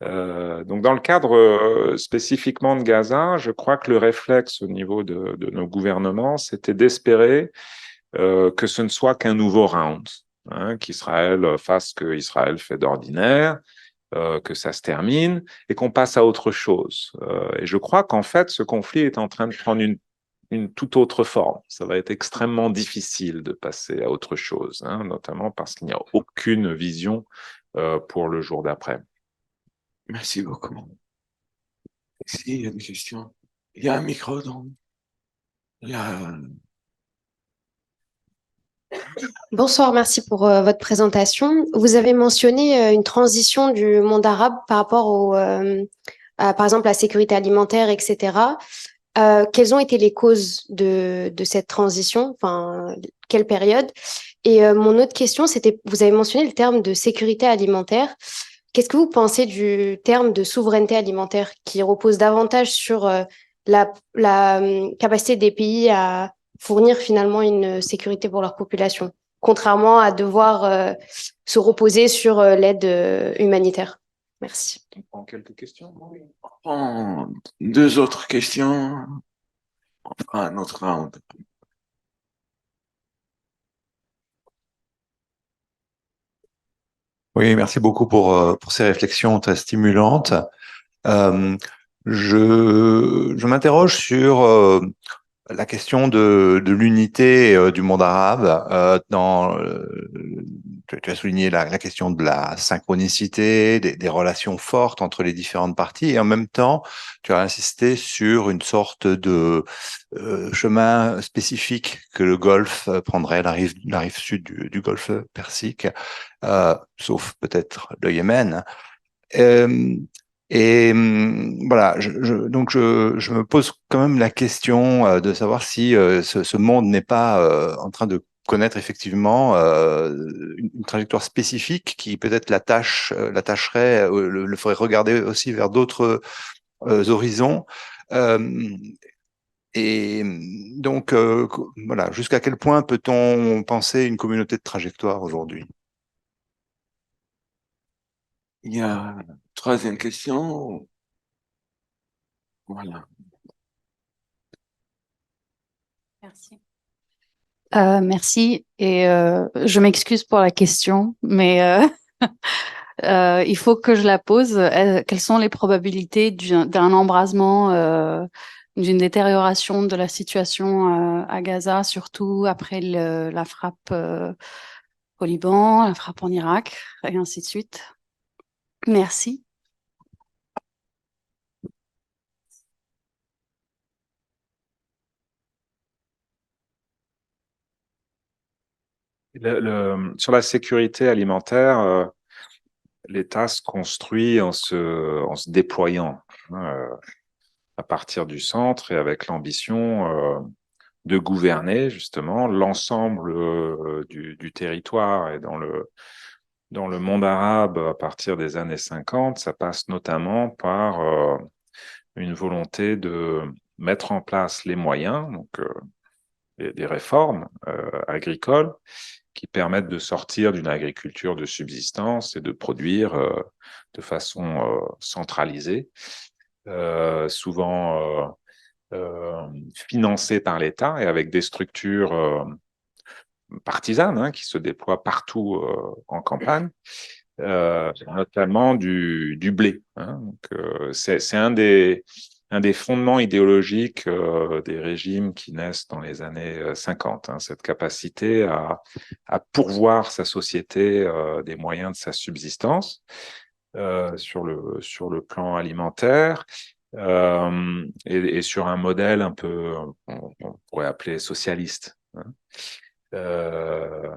Donc dans le cadre spécifiquement de Gaza, je crois que le réflexe au niveau de nos gouvernements, c'était d'espérer que ce ne soit qu'un nouveau round, hein, qu'Israël fasse ce qu'Israël fait d'ordinaire, que ça se termine et qu'on passe à autre chose. Et je crois qu'en fait, ce conflit est en train de prendre une toute autre forme. Ça va être extrêmement difficile de passer à autre chose, hein, notamment parce qu'il n'y a aucune vision pour le jour d'après. Merci beaucoup. Ici, il y a des questions. Il y a un micro, donc. Il y a... Bonsoir, merci pour votre présentation. Vous avez mentionné une transition du monde arabe par rapport par exemple, la sécurité alimentaire, etc. Quelles ont été les causes de cette transition? Enfin, quelle période? Et mon autre question, c'était, vous avez mentionné le terme de sécurité alimentaire. Qu'est-ce que vous pensez du terme de souveraineté alimentaire qui repose davantage sur la capacité des pays à fournir finalement une sécurité pour leur population, contrairement à devoir se reposer sur l'aide humanitaire? Merci. On prend quelques questions. Oui. On prend deux autres questions. On fera un autre round. Oui, merci beaucoup pour ces réflexions très stimulantes. Euh, je m'interroge sur la question de l'unité du monde arabe. Tu as souligné la question de la synchronicité, des relations fortes entre les différentes parties, et en même temps, tu as insisté sur une sorte de chemin spécifique que le Golfe prendrait, la rive sud du Golfe Persique, sauf peut-être le Yémen. Euh, voilà, donc je me pose quand même la question de savoir si ce monde n'est pas en train de connaître effectivement une trajectoire spécifique qui peut-être l'attacherait, le ferait regarder aussi vers d'autres horizons. Euh, donc, voilà, jusqu'à quel point peut-on penser une communauté de trajectoire aujourd'hui? Il y a une troisième question. Voilà. Merci. Merci et je m'excuse pour la question, mais il faut que je la pose. Quelles sont les probabilités d'un embrasement, d'une détérioration de la situation à Gaza, surtout après la frappe au Liban, la frappe en Irak, et ainsi de suite? Merci. Sur la sécurité alimentaire, l'État se construit en se déployant, hein, à partir du centre et avec l'ambition de gouverner justement l'ensemble du territoire. Et dans le monde arabe, à partir des années 50, ça passe notamment par une volonté de mettre en place les moyens, donc des réformes agricoles qui permettent de sortir d'une agriculture de subsistance et de produire de façon centralisée, souvent financée par l'État et avec des structures partisanes, hein, qui se déploient partout en campagne, notamment du blé, hein. Donc, c'est un des fondements idéologiques des régimes qui naissent dans les années 50, hein, cette capacité à pourvoir sa société des moyens de sa subsistance sur le plan alimentaire. Et sur un modèle un peu, on pourrait appeler socialiste, hein. Euh,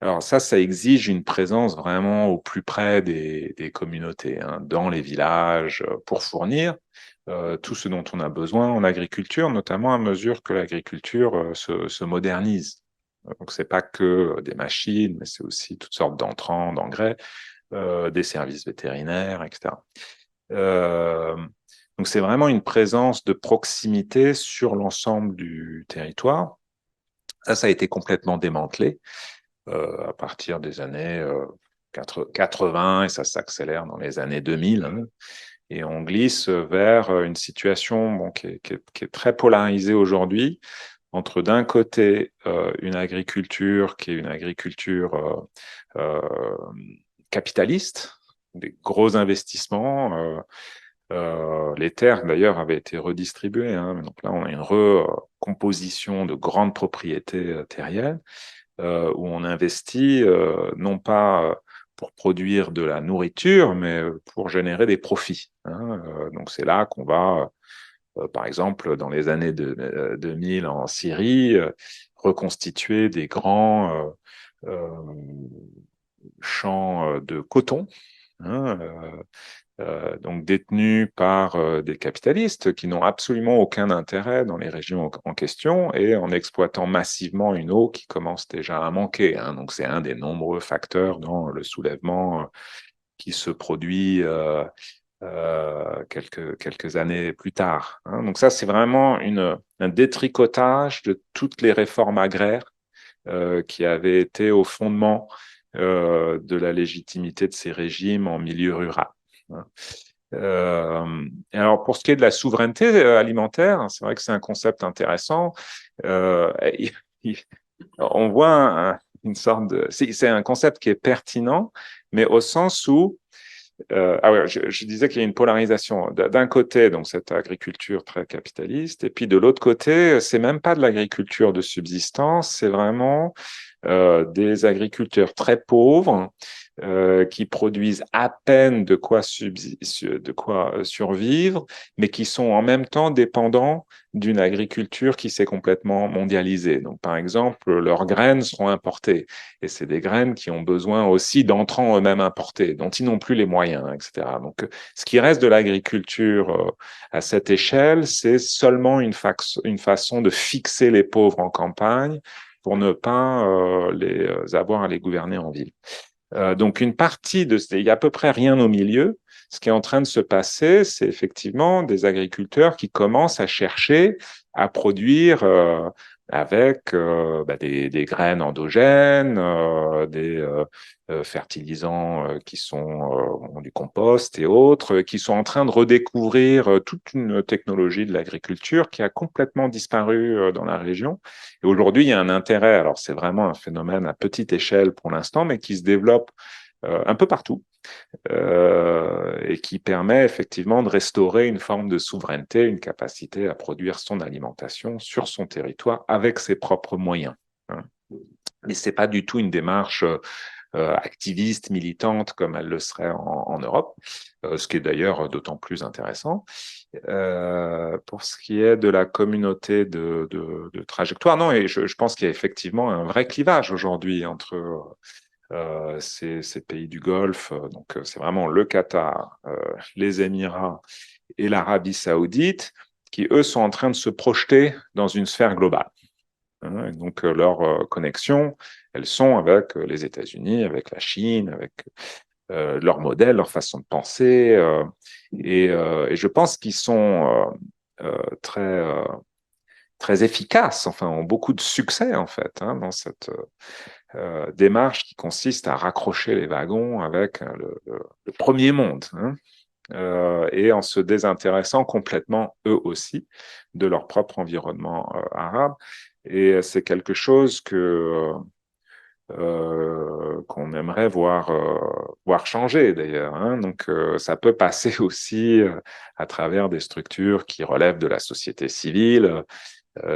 alors ça exige une présence vraiment au plus près des communautés, hein, dans les villages, pour fournir tout ce dont on a besoin en agriculture, notamment à mesure que l'agriculture se modernise. Donc c'est pas que des machines, mais c'est aussi toutes sortes d'entrants, d'engrais, des services vétérinaires, etc. Euh, donc c'est vraiment une présence de proximité sur l'ensemble du territoire. Ça a été complètement démantelé à partir des années 80 et ça s'accélère dans les années 2000. Hein, et on glisse vers une situation qui est très polarisée aujourd'hui entre d'un côté une agriculture qui est une agriculture capitaliste, des gros investissements. Les terres, d'ailleurs, avaient été redistribuées, hein, donc là, on a une recomposition de grandes propriétés terriennes où on investit non pas pour produire de la nourriture, mais pour générer des profits. Donc c'est là qu'on va, par exemple, dans les années 2000 en Syrie, reconstituer des grands champs de coton, donc détenus par des capitalistes qui n'ont absolument aucun intérêt dans les régions en question et en exploitant massivement une eau qui commence déjà à manquer. Donc c'est un des nombreux facteurs dans le soulèvement qui se produit quelques années plus tard. Donc ça, c'est vraiment un détricotage de toutes les réformes agraires qui avaient été au fondement de la légitimité de ces régimes en milieu rural. Et alors, pour ce qui est de la souveraineté alimentaire, c'est vrai que c'est un concept intéressant. On voit une sorte de... C'est un concept qui est pertinent, mais au sens où je disais qu'il y a une polarisation. D'un côté, donc cette agriculture très capitaliste, et puis de l'autre côté, c'est même pas de l'agriculture de subsistance, c'est vraiment des agriculteurs très pauvres qui produisent à peine de quoi survivre, mais qui sont en même temps dépendants d'une agriculture qui s'est complètement mondialisée. Donc, par exemple, leurs graines seront importées, et c'est des graines qui ont besoin aussi d'entrants eux-mêmes importés, dont ils n'ont plus les moyens, etc. Donc, ce qui reste de l'agriculture à cette échelle, c'est seulement une façon de fixer les pauvres en campagne pour ne pas les avoir à les gouverner en ville. Donc, une partie il y a à peu près rien au milieu. Ce qui est en train de se passer, c'est effectivement des agriculteurs qui commencent à chercher à produire avec des graines endogènes, des fertilisants qui ont du compost et autres, qui sont en train de redécouvrir toute une technologie de l'agriculture qui a complètement disparu dans la région. Et aujourd'hui, il y a un intérêt, alors c'est vraiment un phénomène à petite échelle pour l'instant, mais qui se développe un peu partout. Et qui permet effectivement de restaurer une forme de souveraineté, une capacité à produire son alimentation sur son territoire avec ses propres moyens. Mais c'est pas du tout une démarche activiste, militante comme elle le serait en Europe, ce qui est d'ailleurs d'autant plus intéressant. Pour ce qui est de la communauté de trajectoire, non, et je pense qu'il y a effectivement un vrai clivage aujourd'hui entre ces pays du Golfe, donc c'est vraiment le Qatar, les Émirats et l'Arabie Saoudite, qui eux sont en train de se projeter dans une sphère globale. Et donc leurs connexions, elles sont avec les États-Unis, avec la Chine, avec leur modèle, leur façon de penser, et je pense qu'ils sont très efficaces, enfin ont beaucoup de succès en fait dans cette démarche qui consiste à raccrocher les wagons avec le premier monde, et en se désintéressant complètement, eux aussi, de leur propre environnement arabe. Et c'est quelque chose qu'on aimerait voir changer d'ailleurs. Donc ça peut passer aussi à travers des structures qui relèvent de la société civile,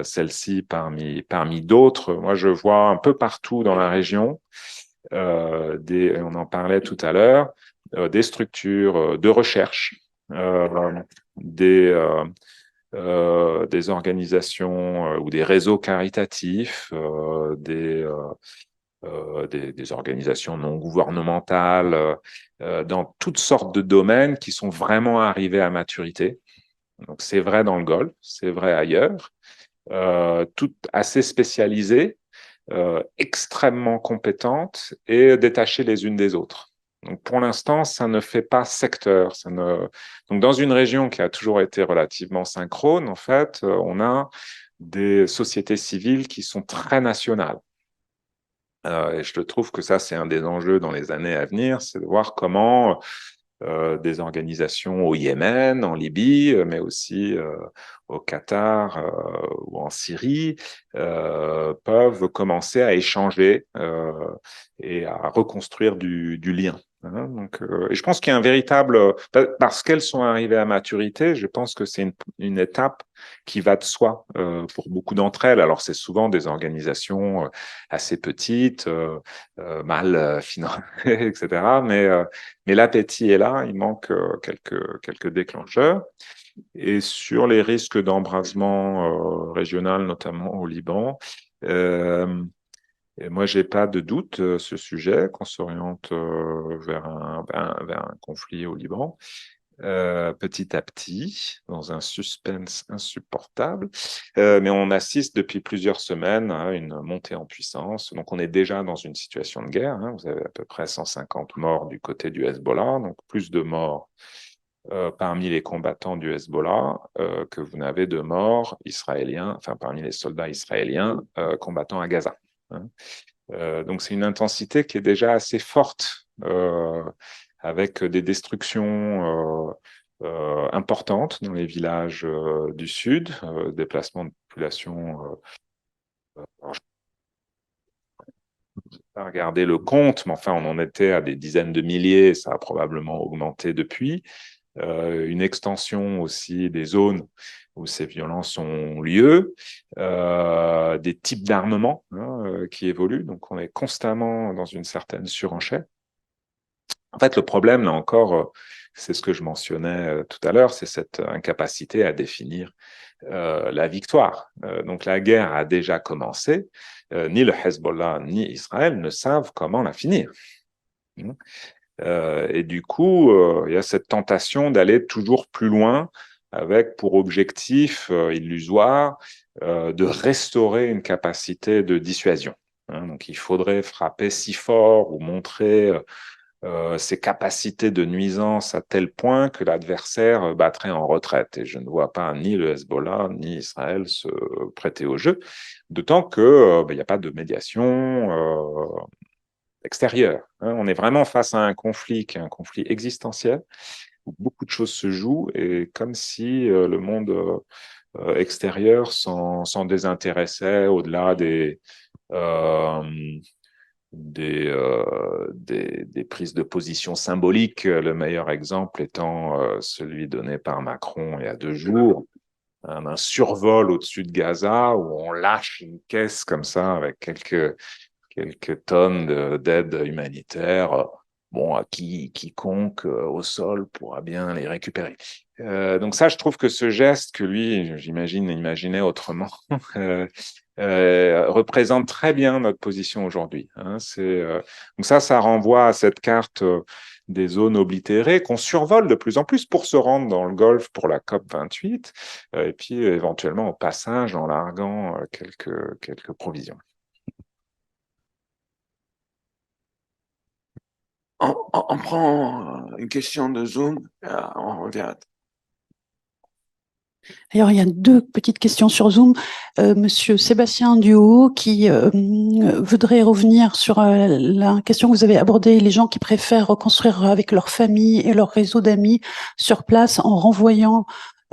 celle-ci parmi d'autres. Moi, je vois un peu partout dans la région, on en parlait tout à l'heure, des structures de recherche, des organisations ou des réseaux caritatifs, des organisations non gouvernementales, dans toutes sortes de domaines qui sont vraiment arrivés à maturité. Donc, c'est vrai dans le Golfe, c'est vrai ailleurs. Toutes assez spécialisées, extrêmement compétentes et détachées les unes des autres. Donc pour l'instant, ça ne fait pas secteur. Donc dans une région qui a toujours été relativement synchrone, en fait, on a des sociétés civiles qui sont très nationales. Et je trouve que ça, c'est un des enjeux dans les années à venir, c'est de voir comment des organisations au Yémen, en Libye, mais aussi au Qatar ou en Syrie, peuvent commencer à échanger et à reconstruire du lien Hein, donc, et je pense qu'il y a un véritable, parce qu'elles sont arrivées à maturité, je pense que c'est une étape qui va de soi pour beaucoup d'entre elles. Alors c'est souvent des organisations assez petites, mal financées, etc. Mais l'appétit est là, il manque quelques déclencheurs. Et sur les risques d'embrasement régional, notamment au Liban, et moi, j'ai pas de doute ce sujet qu'on s'oriente vers un conflit au Liban, petit à petit, dans un suspense insupportable. Mais on assiste depuis plusieurs semaines à une montée en puissance. Donc, on est déjà dans une situation de guerre. Hein. Vous avez à peu près 150 morts du côté du Hezbollah, donc plus de morts parmi les combattants du Hezbollah que vous n'avez de morts israéliens, enfin parmi les soldats israéliens combattant à Gaza. Hein. Donc c'est une intensité qui est déjà assez forte, avec des destructions importantes dans les villages du sud, déplacement de population. Je n'ai pas regardé le compte, mais enfin on en était à des dizaines de milliers, ça a probablement augmenté depuis. Une extension aussi des zones où ces violences ont lieu, des types d'armements qui évoluent. Donc, on est constamment dans une certaine surenchère. En fait, le problème, là encore, c'est ce que je mentionnais tout à l'heure, c'est cette incapacité à définir la victoire. Donc, la guerre a déjà commencé. Ni le Hezbollah ni Israël ne savent comment la finir. Et du coup, il y a cette tentation d'aller toujours plus loin avec pour objectif illusoire de restaurer une capacité de dissuasion. Hein, donc, il faudrait frapper si fort ou montrer ses capacités de nuisance à tel point que l'adversaire battrait en retraite. Et je ne vois pas ni le Hezbollah ni Israël se prêter au jeu, d'autant que il n'y a pas de médiation extérieur. Hein. On est vraiment face à un conflit qui est un conflit existentiel, où beaucoup de choses se jouent, et comme si le monde extérieur s'en désintéressait au-delà des prises de position symboliques. Le meilleur exemple étant celui donné par Macron il y a 2 jours, un survol au-dessus de Gaza où on lâche une caisse comme ça avec quelques tonnes d'aide humanitaire. Bon, à quiconque au sol pourra bien les récupérer. Donc ça, je trouve que ce geste que lui, j'imagine, imaginait autrement, représente très bien notre position aujourd'hui. Hein. Donc ça renvoie à cette carte des zones oblitérées qu'on survole de plus en plus pour se rendre dans le Golfe pour la COP 28, et puis éventuellement au passage en larguant quelques provisions. On prend une question de Zoom, on revient. Alors, il y a 2 petites questions sur Zoom. Monsieur Sébastien Duhaut qui voudrait revenir sur la question que vous avez abordée, les gens qui préfèrent reconstruire avec leur famille et leur réseau d'amis sur place en renvoyant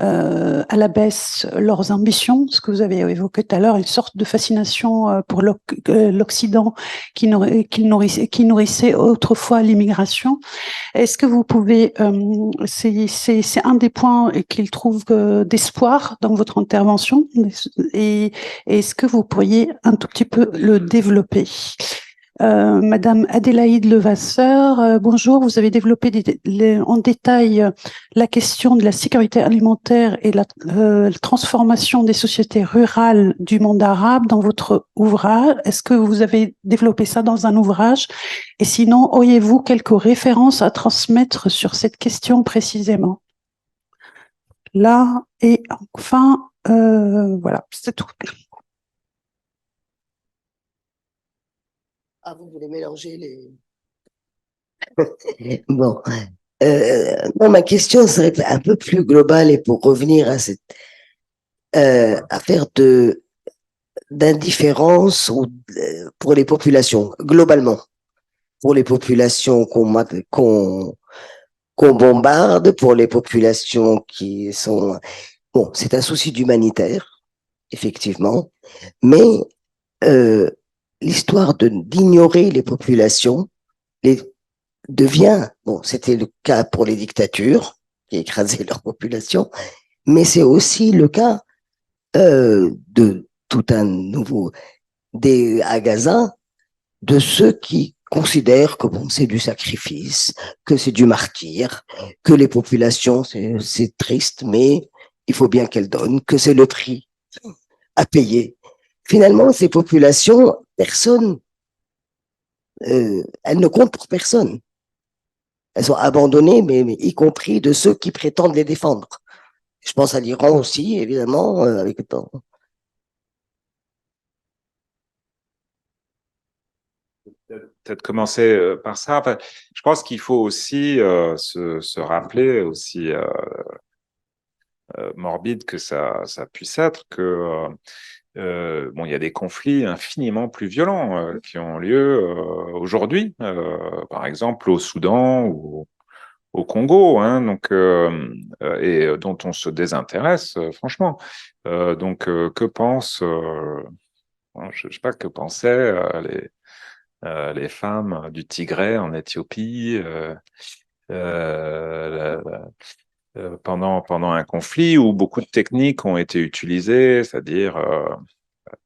à la baisse leurs ambitions, ce que vous avez évoqué tout à l'heure, une sorte de fascination pour l'Occident qui nourrissait autrefois l'immigration. Est-ce que vous pouvez, c'est un des points qu'il trouve d'espoir dans votre intervention, et est-ce que vous pourriez un tout petit peu le développer? Madame Adélaïde Levasseur, bonjour. Vous avez développé en détail la question de la sécurité alimentaire et la transformation des sociétés rurales du monde arabe dans votre ouvrage. Est-ce que vous avez développé ça dans un ouvrage? Et sinon, auriez-vous quelques références à transmettre sur cette question précisément? Là, et enfin, voilà, c'est tout. Ah, vous voulez mélanger les... Bon, non, ma question serait un peu plus globale, et pour revenir à cette affaire d'indifférence pour les populations, globalement, pour les populations qu'on bombarde, pour les populations qui sont... Bon, c'est un souci d'humanitaire, effectivement, mais l'histoire d'ignorer les populations, devient, bon, c'était le cas pour les dictatures qui écrasaient leur population, mais c'est aussi le cas de tout un nouveau, à Gaza, de ceux qui considèrent que bon, c'est du sacrifice, que c'est du martyr, que les populations, c'est triste, mais il faut bien qu'elles donnent, que c'est le prix à payer. Finalement, ces populations, personne, elles ne comptent pour personne. Elles sont abandonnées, mais y compris de ceux qui prétendent les défendre. Je pense à l'Iran aussi, évidemment, avec le temps. Peut-être commencer par ça. Enfin, je pense qu'il faut aussi se rappeler, aussi morbide que ça puisse être, que bon, il y a des conflits infiniment plus violents qui ont lieu aujourd'hui, par exemple au Soudan ou au Congo, hein, donc et dont on se désintéresse franchement. Que pensent, je sais pas, que pensaient les femmes du Tigray en Éthiopie pendant un conflit où beaucoup de techniques ont été utilisées, c'est-à-dire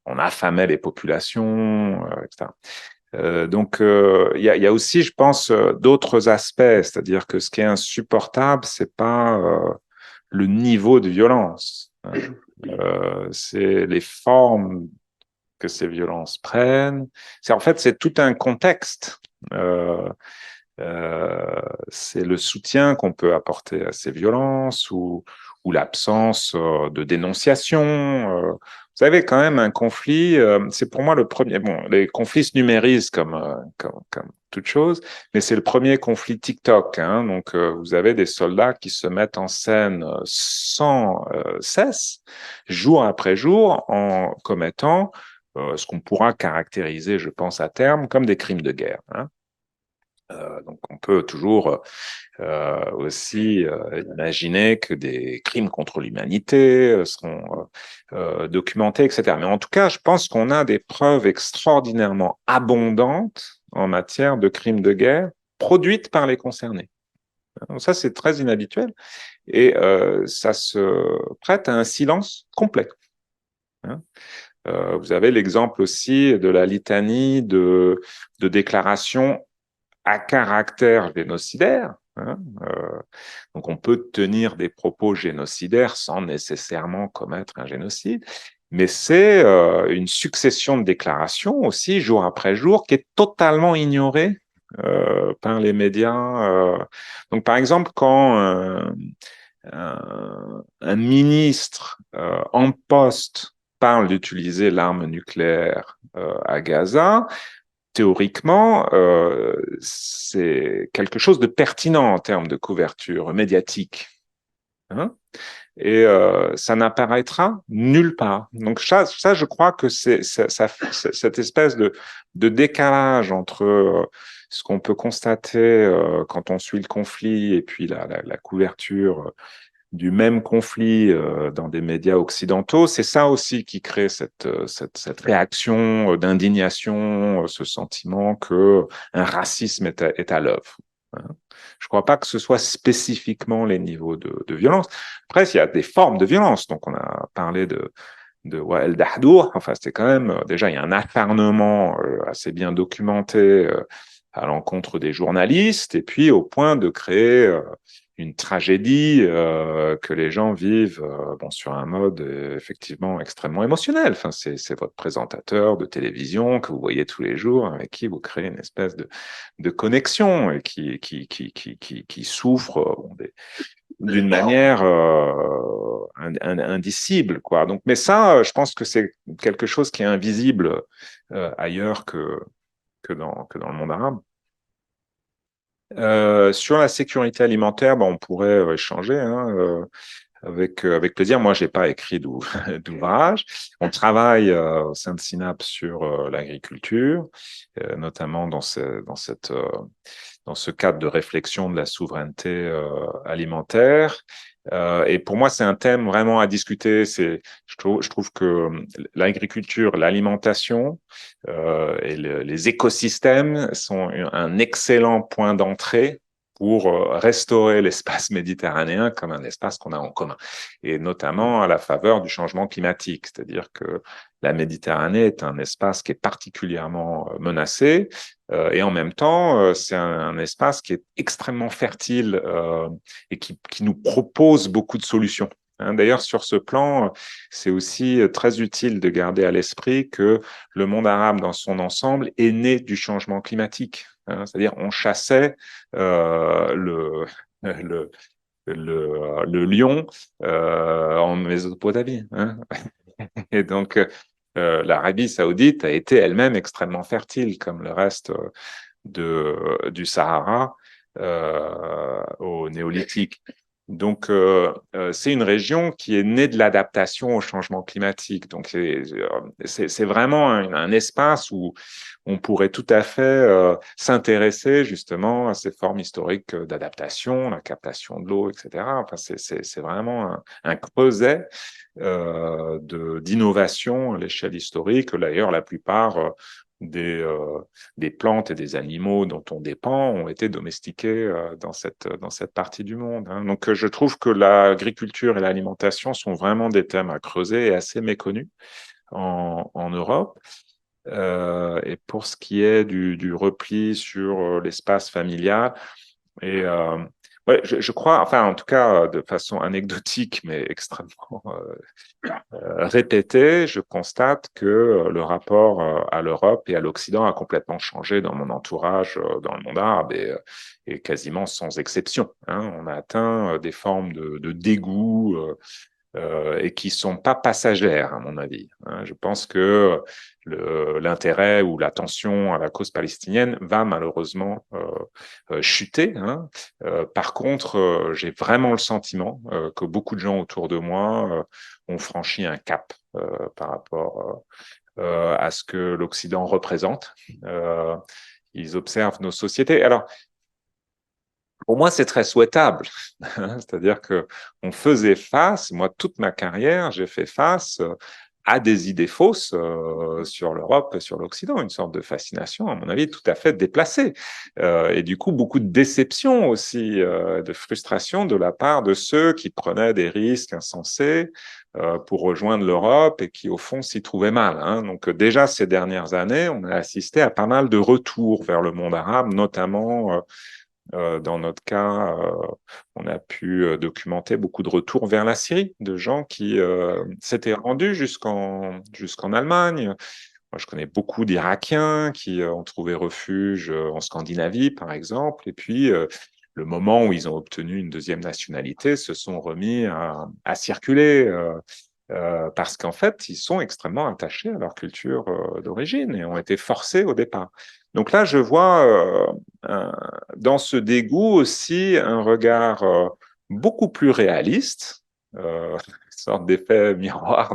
on affamait les populations, etc. Il y a aussi, je pense, d'autres aspects, c'est-à-dire que ce qui est insupportable, c'est pas le niveau de violence, hein. C'est les formes que ces violences prennent. C'est tout un contexte. Euh, c'est le soutien qu'on peut apporter à ces violences ou l'absence de dénonciation. Vous savez, quand même, un conflit, c'est pour moi le premier. Bon, les conflits se numérisent comme toute chose, mais c'est le premier conflit TikTok, hein. Donc, vous avez des soldats qui se mettent en scène sans cesse, jour après jour, en commettant ce qu'on pourra caractériser, je pense, à terme, comme des crimes de guerre, hein. Donc on peut toujours aussi imaginer que des crimes contre l'humanité seront documentés, etc. Mais en tout cas, je pense qu'on a des preuves extraordinairement abondantes en matière de crimes de guerre produites par les concernés. Donc ça, c'est très inhabituel et ça se prête à un silence complet, hein. Vous avez l'exemple aussi de la litanie de déclarations à caractère génocidaire, hein, donc on peut tenir des propos génocidaires sans nécessairement commettre un génocide, mais c'est une succession de déclarations aussi, jour après jour, qui est totalement ignorée par les médias. Donc par exemple, quand un ministre en poste parle d'utiliser l'arme nucléaire à Gaza, théoriquement, c'est quelque chose de pertinent en termes de couverture médiatique, hein, et ça n'apparaîtra nulle part. Donc je crois que c'est cette espèce de décalage entre ce qu'on peut constater quand on suit le conflit et puis la couverture du même conflit dans des médias occidentaux, c'est ça aussi qui crée cette réaction d'indignation, ce sentiment que un racisme est à l'œuvre, hein. Je ne crois pas que ce soit spécifiquement les niveaux de violence. Après, il y a des formes de violence. Donc, on a parlé de Wael Dahdour. Enfin, c'était quand même, déjà, il y a un acharnement assez bien documenté à l'encontre des journalistes, et puis au point de créer une tragédie que les gens vivent bon, sur un mode effectivement extrêmement émotionnel. Enfin, c'est votre présentateur de télévision que vous voyez tous les jours, avec qui vous créez une espèce de connexion et qui souffre d'une manière indicible, quoi. Donc, mais ça, je pense que c'est quelque chose qui est invisible ailleurs que dans le monde arabe. Sur la sécurité alimentaire, on pourrait échanger, hein, avec plaisir. Moi, j'ai pas écrit d'ouvrage. On travaille au sein de Synapse sur l'agriculture, notamment dans ce cadre de réflexion de la souveraineté alimentaire. Et pour moi, c'est un thème vraiment à discuter. Je trouve que l'agriculture, l'alimentation et les écosystèmes sont un excellent point d'entrée pour restaurer l'espace méditerranéen comme un espace qu'on a en commun, et notamment à la faveur du changement climatique. C'est-à-dire que la Méditerranée est un espace qui est particulièrement menacé, et en même temps, c'est un espace qui est extrêmement fertile et qui nous propose beaucoup de solutions. D'ailleurs, sur ce plan, c'est aussi très utile de garder à l'esprit que le monde arabe dans son ensemble est né du changement climatique. C'est-à-dire, on chassait le lion en Mésopotamie. Et donc, l'Arabie saoudite a été elle-même extrêmement fertile, comme le reste du Sahara au néolithique. Donc, c'est une région qui est née de l'adaptation au changement climatique. Donc, c'est vraiment un espace où on pourrait tout à fait s'intéresser justement à ces formes historiques d'adaptation, la captation de l'eau, etc. Enfin, c'est vraiment un creuset d'innovation à l'échelle historique. D'ailleurs, la plupart des plantes et des animaux dont on dépend ont été domestiqués dans cette partie du monde. Donc, je trouve que l'agriculture et l'alimentation sont vraiment des thèmes à creuser et assez méconnus en Europe. Et pour ce qui est du repli sur l'espace familial, et ouais, je crois, enfin en tout cas de façon anecdotique mais extrêmement répétée, je constate que le rapport à l'Europe et à l'Occident a complètement changé dans mon entourage, dans le monde arabe, et quasiment sans exception. On a atteint des formes de dégoût et qui sont pas passagères, à mon avis. Je pense que l'intérêt ou l'attention à la cause palestinienne va malheureusement chuter. Par contre, j'ai vraiment le sentiment que beaucoup de gens autour de moi ont franchi un cap par rapport à ce que l'Occident représente. Ils observent nos sociétés. Alors, pour moi, c'est très souhaitable. C'est-à-dire que on faisait face, moi, toute ma carrière, j'ai fait face à des idées fausses sur l'Europe et sur l'Occident, une sorte de fascination, à mon avis, tout à fait déplacée. Et du coup, beaucoup de déception aussi, de frustration de la part de ceux qui prenaient des risques insensés pour rejoindre l'Europe et qui, au fond, s'y trouvaient mal. Donc, déjà, ces dernières années, on a assisté à pas mal de retours vers le monde arabe, notamment dans notre cas, on a pu documenter beaucoup de retours vers la Syrie, de gens qui s'étaient rendus jusqu'en Allemagne. Moi, je connais beaucoup d'Irakiens qui ont trouvé refuge en Scandinavie, par exemple, et puis le moment où ils ont obtenu une deuxième nationalité, se sont remis à circuler. Parce qu'en fait, ils sont extrêmement attachés à leur culture d'origine et ont été forcés au départ. Donc là, je vois dans ce dégoût aussi un regard beaucoup plus réaliste, une sorte d'effet miroir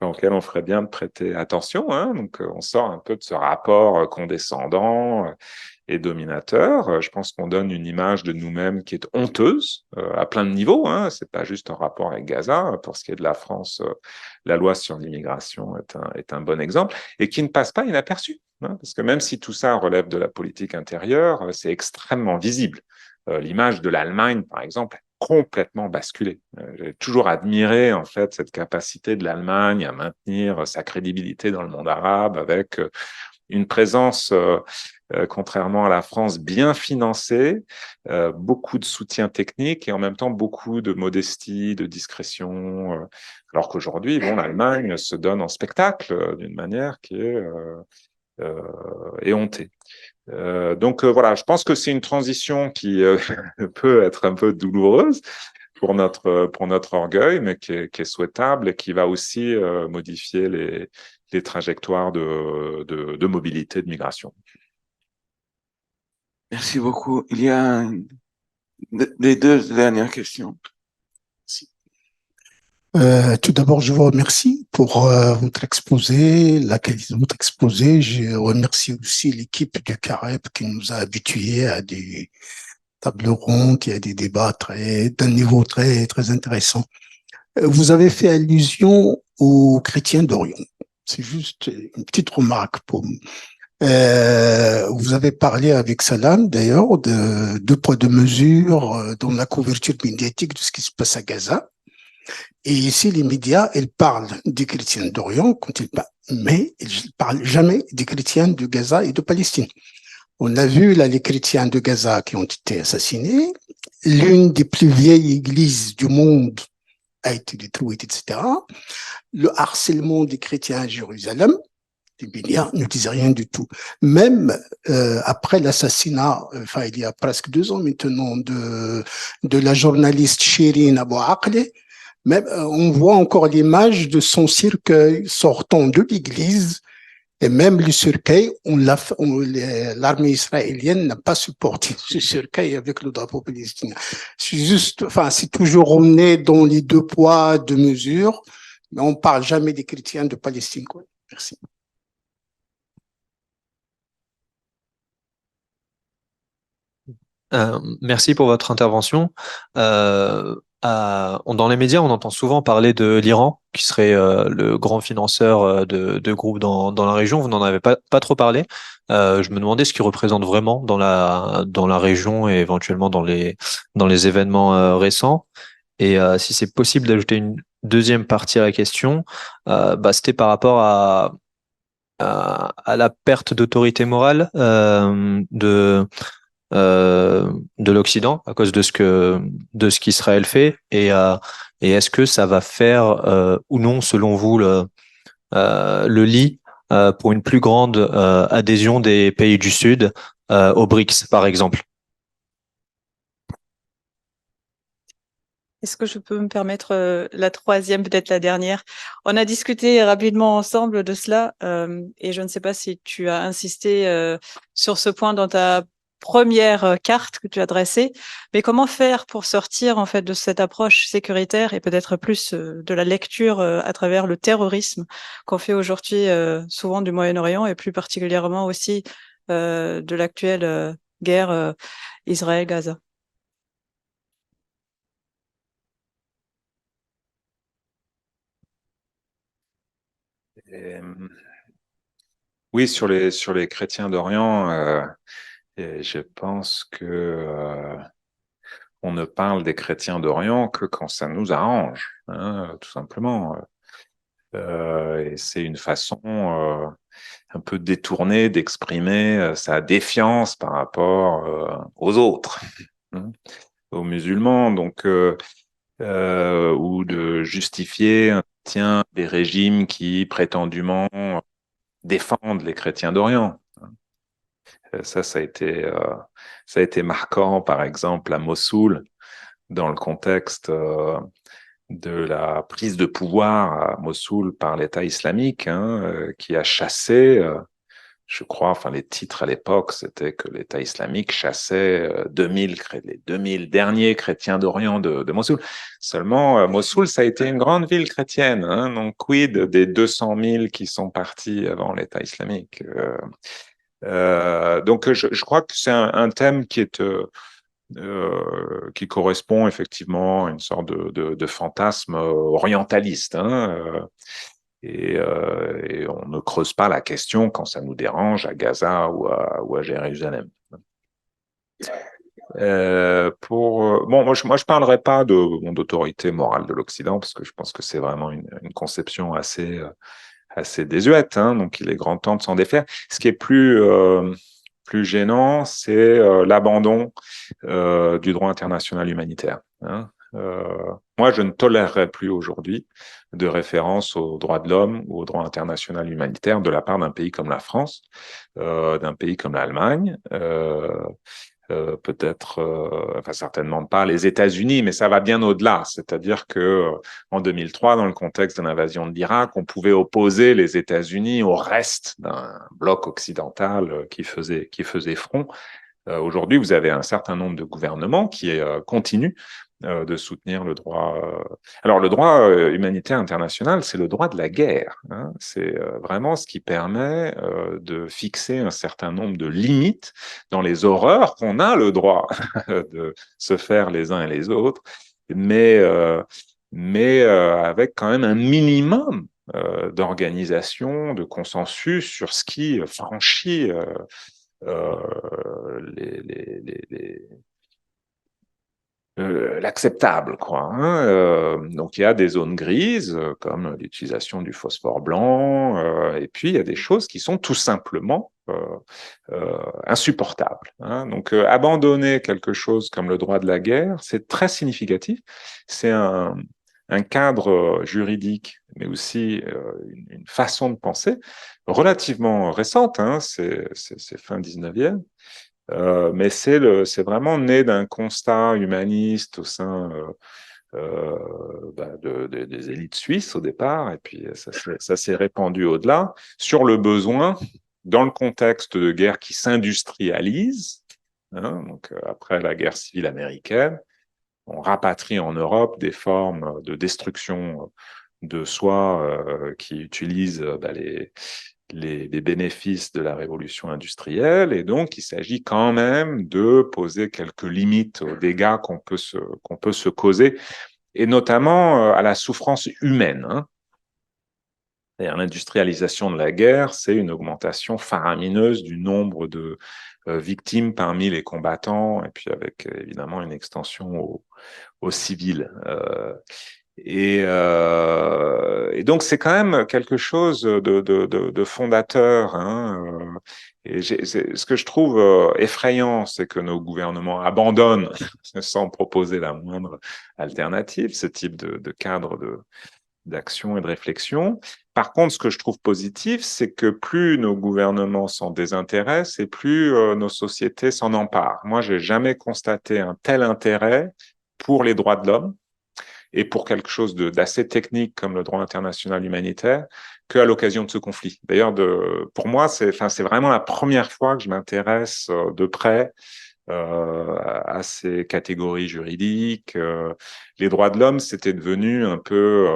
auquel on ferait bien de prêter attention. Donc, on sort un peu de ce rapport condescendant et dominateur. Je pense qu'on donne une image de nous-mêmes qui est honteuse à plein de niveaux. C'est pas juste en rapport avec Gaza. Pour ce qui est de la France, la loi sur l'immigration est un bon exemple et qui ne passe pas inaperçu. Parce que même si tout ça relève de la politique intérieure, c'est extrêmement visible. L'image de l'Allemagne, par exemple, complètement basculé. J'ai toujours admiré en fait cette capacité de l'Allemagne à maintenir sa crédibilité dans le monde arabe avec une présence, contrairement à la France, bien financée, beaucoup de soutien technique et en même temps beaucoup de modestie, de discrétion. Alors qu'aujourd'hui, l'Allemagne se donne en spectacle d'une manière qui est éhontée. Donc voilà, je pense que c'est une transition qui peut être un peu douloureuse pour notre orgueil, mais qui est souhaitable et qui va aussi modifier les trajectoires de mobilité, de migration. Merci beaucoup. Il y a les deux dernières questions. Tout d'abord, je vous remercie pour votre exposé, la qualité de votre exposé. Je remercie aussi l'équipe du CAREP qui nous a habitués à des tables rondes et à des débats d'un niveau très intéressant. Vous avez fait allusion aux chrétiens d'Orient. C'est juste une petite remarque pour vous avez parlé avec Salam, d'ailleurs, de deux poids, deux mesures dans la couverture médiatique de ce qui se passe à Gaza. Et ici, les médias, ils parlent des chrétiens d'Orient quand ils parlent, mais ils ne parlent jamais des chrétiens de Gaza et de Palestine. On a vu là les chrétiens de Gaza qui ont été assassinés. L'une des plus vieilles églises du monde a été détruite, etc. Le harcèlement des chrétiens à Jérusalem, les médias ne disent rien du tout. Même après l'assassinat, enfin il y a presque 2 ans maintenant, de la journaliste Shirin Abu Akleh, même on voit encore l'image de son cercueil sortant de l'église, et même le cercueil, l'armée israélienne n'a pas supporté ce cercueil avec le drapeau palestinien. C'est juste, enfin, c'est toujours emmené dans les deux poids, deux mesures, mais on parle jamais des chrétiens de Palestine, quoi. Merci. Merci pour votre intervention. Dans les médias, on entend souvent parler de l'Iran, qui serait le grand financeur de groupes dans la région. Vous n'en avez pas trop parlé. Je me demandais ce qu'il représente vraiment dans la région et éventuellement dans les événements récents. Et si c'est possible d'ajouter une deuxième partie à la question, c'était par rapport à la perte d'autorité morale de l'Occident à cause de ce qu'Israël fait et est-ce que ça va faire ou non selon vous le lit pour une plus grande adhésion des pays du Sud aux BRICS par exemple? Est-ce que je peux me permettre la troisième, peut-être la dernière? On a discuté rapidement ensemble de cela et je ne sais pas si tu as insisté sur ce point dans ta première carte que tu as dressée, mais comment faire pour sortir en fait de cette approche sécuritaire et peut-être plus de la lecture à travers le terrorisme qu'on fait aujourd'hui souvent du Moyen-Orient et plus particulièrement aussi de l'actuelle guerre Israël-Gaza? Oui, sur les chrétiens d'Orient, et je pense que on ne parle des chrétiens d'Orient que quand ça nous arrange, hein, tout simplement. Et c'est une façon un peu détournée d'exprimer sa défiance par rapport aux autres, hein, aux musulmans, donc ou de justifier des régimes qui prétendument défendent les chrétiens d'Orient. Ça a été marquant, par exemple, à Mossoul, dans le contexte de la prise de pouvoir à Mossoul par l'État islamique, hein, qui a chassé, je crois, enfin les titres à l'époque, c'était que l'État islamique chassait les 2000 derniers chrétiens d'Orient de Mossoul. Seulement, Mossoul, ça a été une grande ville chrétienne, hein, donc quid des 200 000 qui sont partis avant l'État islamique. Donc, je crois que c'est un thème qui correspond effectivement à une sorte de fantasme orientaliste, hein, et on ne creuse pas la question quand ça nous dérange à Gaza ou à Jérusalem. Moi je parlerai pas d'autorité morale de l'Occident parce que je pense que c'est vraiment une conception assez désuète, hein, donc il est grand temps de s'en défaire. Ce qui est plus gênant, c'est l'abandon du droit international humanitaire, hein. Moi, je ne tolérerai plus aujourd'hui de référence aux droits de l'homme ou au droit international humanitaire de la part d'un pays comme la France, d'un pays comme l'Allemagne, peut-être, enfin certainement pas les États-Unis, mais ça va bien au-delà. C'est-à-dire que en 2003, dans le contexte de l'invasion de l'Irak, on pouvait opposer les États-Unis au reste d'un bloc occidental qui faisait front. Aujourd'hui, vous avez un certain nombre de gouvernements qui continuent de soutenir le droit. Alors, le droit humanitaire international, c'est le droit de la guerre. Hein. C'est vraiment ce qui permet de fixer un certain nombre de limites dans les horreurs qu'on a le droit de se faire les uns et les autres, mais avec quand même un minimum d'organisation, de consensus sur ce qui franchit l'acceptable, quoi. Hein. Donc il y a des zones grises comme l'utilisation du phosphore blanc, et puis il y a des choses qui sont tout simplement insupportables. Hein. Donc abandonner quelque chose comme le droit de la guerre, c'est très significatif. C'est un cadre juridique, mais aussi une façon de penser relativement récente. Hein. C'est fin 19e. Mais c'est vraiment né d'un constat humaniste au sein des élites suisses au départ, et puis ça s'est répandu au-delà, sur le besoin, dans le contexte de guerre qui s'industrialise, hein, donc après la guerre civile américaine, on rapatrie en Europe des formes de destruction de soi qui utilisent les bénéfices de la révolution industrielle, et donc il s'agit quand même de poser quelques limites aux dégâts qu'on peut se causer, et notamment à la souffrance humaine. Hein. L'industrialisation de la guerre, c'est une augmentation faramineuse du nombre de victimes parmi les combattants, et puis avec évidemment une extension aux civils. Et donc, c'est quand même quelque chose de fondateur. Hein. Et ce que je trouve effrayant, c'est que nos gouvernements abandonnent, sans proposer la moindre alternative, ce type de cadre d'action et de réflexion. Par contre, ce que je trouve positif, c'est que plus nos gouvernements s'en désintéressent et plus nos sociétés s'en emparent. Moi, j'ai jamais constaté un tel intérêt pour les droits de l'homme et pour quelque chose d'assez technique comme le droit international humanitaire qu'à l'occasion de ce conflit. D'ailleurs, pour moi, c'est vraiment la première fois que je m'intéresse de près à ces catégories juridiques. Les droits de l'homme, c'était devenu un peu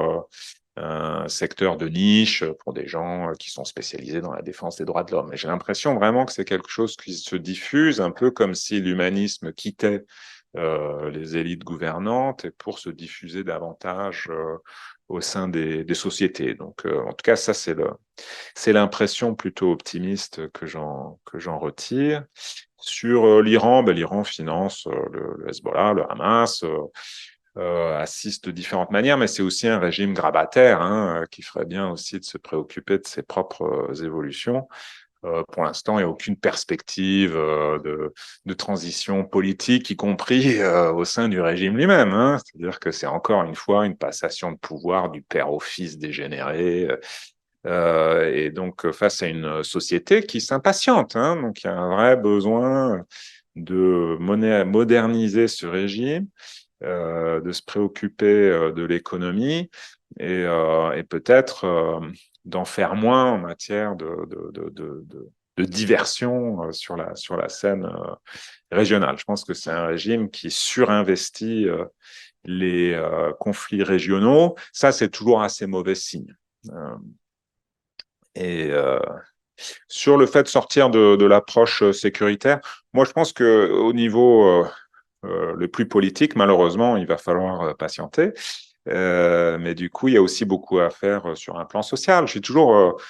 un secteur de niche pour des gens qui sont spécialisés dans la défense des droits de l'homme. Et j'ai l'impression vraiment que c'est quelque chose qui se diffuse, un peu comme si l'humanisme quittait les élites gouvernantes et pour se diffuser davantage au sein des sociétés. Donc, en tout cas, ça, c'est l'impression plutôt optimiste que j'en retire. Sur l'Iran, l'Iran finance le Hezbollah, le Hamas, assiste de différentes manières, mais c'est aussi un régime grabataire hein, qui ferait bien aussi de se préoccuper de ses propres évolutions. Pour l'instant, il n'y a aucune perspective de transition politique, y compris au sein du régime lui-même. Hein. C'est-à-dire que c'est encore une fois une passation de pouvoir du père au fils dégénéré. Et donc, face à une société qui s'impatiente. Hein. Donc, il y a un vrai besoin de moderniser ce régime, de se préoccuper de l'économie et peut-être d'en faire moins en matière de diversion sur la scène régionale. Je pense que c'est un régime qui surinvestit les conflits régionaux. Ça, c'est toujours assez mauvais signe. Et sur le fait de sortir de l'approche sécuritaire, moi, je pense que au niveau le plus politique, malheureusement, il va falloir patienter. Mais du coup, il y a aussi beaucoup à faire sur un plan social. Je suis toujours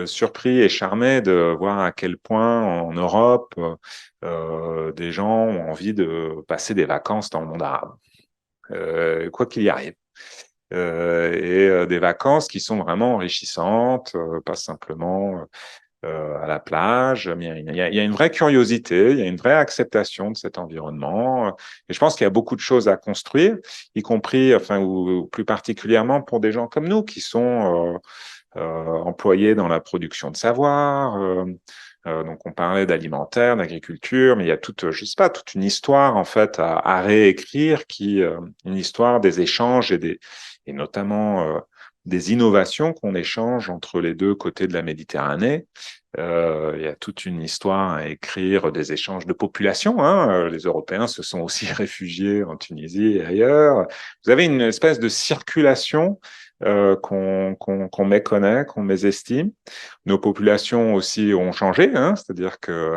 surpris et charmé de voir à quel point en Europe, des gens ont envie de passer des vacances dans le monde arabe, quoi qu'il y arrive. Et des vacances qui sont vraiment enrichissantes, pas simplement à la plage. Il y a une vraie curiosité, il y a une vraie acceptation de cet environnement. Et je pense qu'il y a beaucoup de choses à construire, y compris, ou plus particulièrement pour des gens comme nous qui sont employés dans la production de savoir. Donc, on parlait d'alimentaire, d'agriculture, mais il y a toute une histoire en fait à réécrire, une histoire des échanges et notamment des innovations qu'on échange entre les deux côtés de la Méditerranée, Il y a toute une histoire à écrire des échanges de population. Hein. Les Européens se sont aussi réfugiés en Tunisie et ailleurs. Vous avez une espèce de circulation qu'on méconnaît, qu'on mésestime. Nos populations aussi ont changé, hein, c'est-à-dire que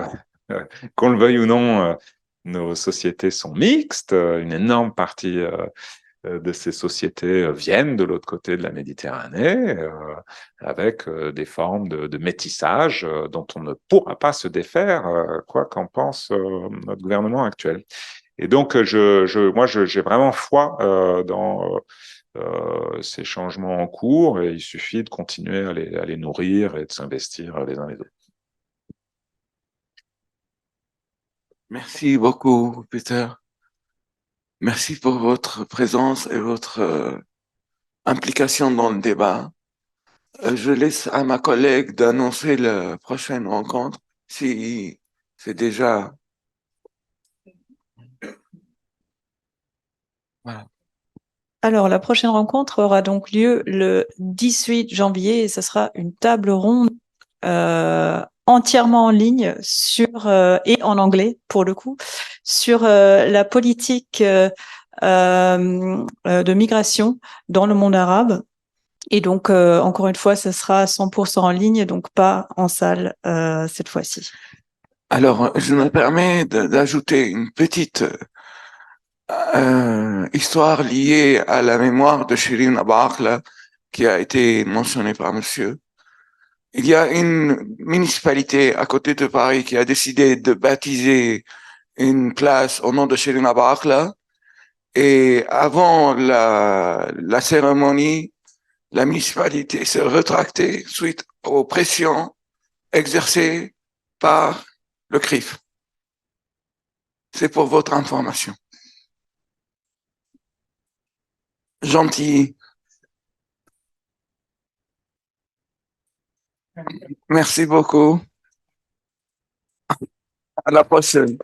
qu'on le veuille ou non, nos sociétés sont mixtes. Une énorme partie de ces sociétés viennent de l'autre côté de la Méditerranée, avec des formes de métissage dont on ne pourra pas se défaire, quoi qu'en pense notre gouvernement actuel. Et donc, moi, j'ai vraiment foi dans ces changements en cours, et il suffit de continuer à les nourrir et de s'investir les uns les autres. Merci beaucoup, Peter. Merci pour votre présence et votre implication dans le débat. Je laisse à ma collègue d'annoncer la prochaine rencontre, si c'est déjà... Voilà. Alors, la prochaine rencontre aura donc lieu le 18 janvier et ce sera une table ronde entièrement en ligne et en anglais pour le coup, sur la politique de migration dans le monde arabe. Et donc, encore une fois, ce sera 100% en ligne, donc pas en salle cette fois-ci. Alors, je me permets d'ajouter une petite histoire liée à la mémoire de Shirin Abu Akleh qui a été mentionnée par monsieur. Il y a une municipalité à côté de Paris qui a décidé de baptiser une place au nom de Shirin Abu Akleh, et avant la cérémonie, la municipalité s'est rétractée suite aux pressions exercées par le CRIF. C'est pour votre information. Gentil. Merci beaucoup. À la prochaine.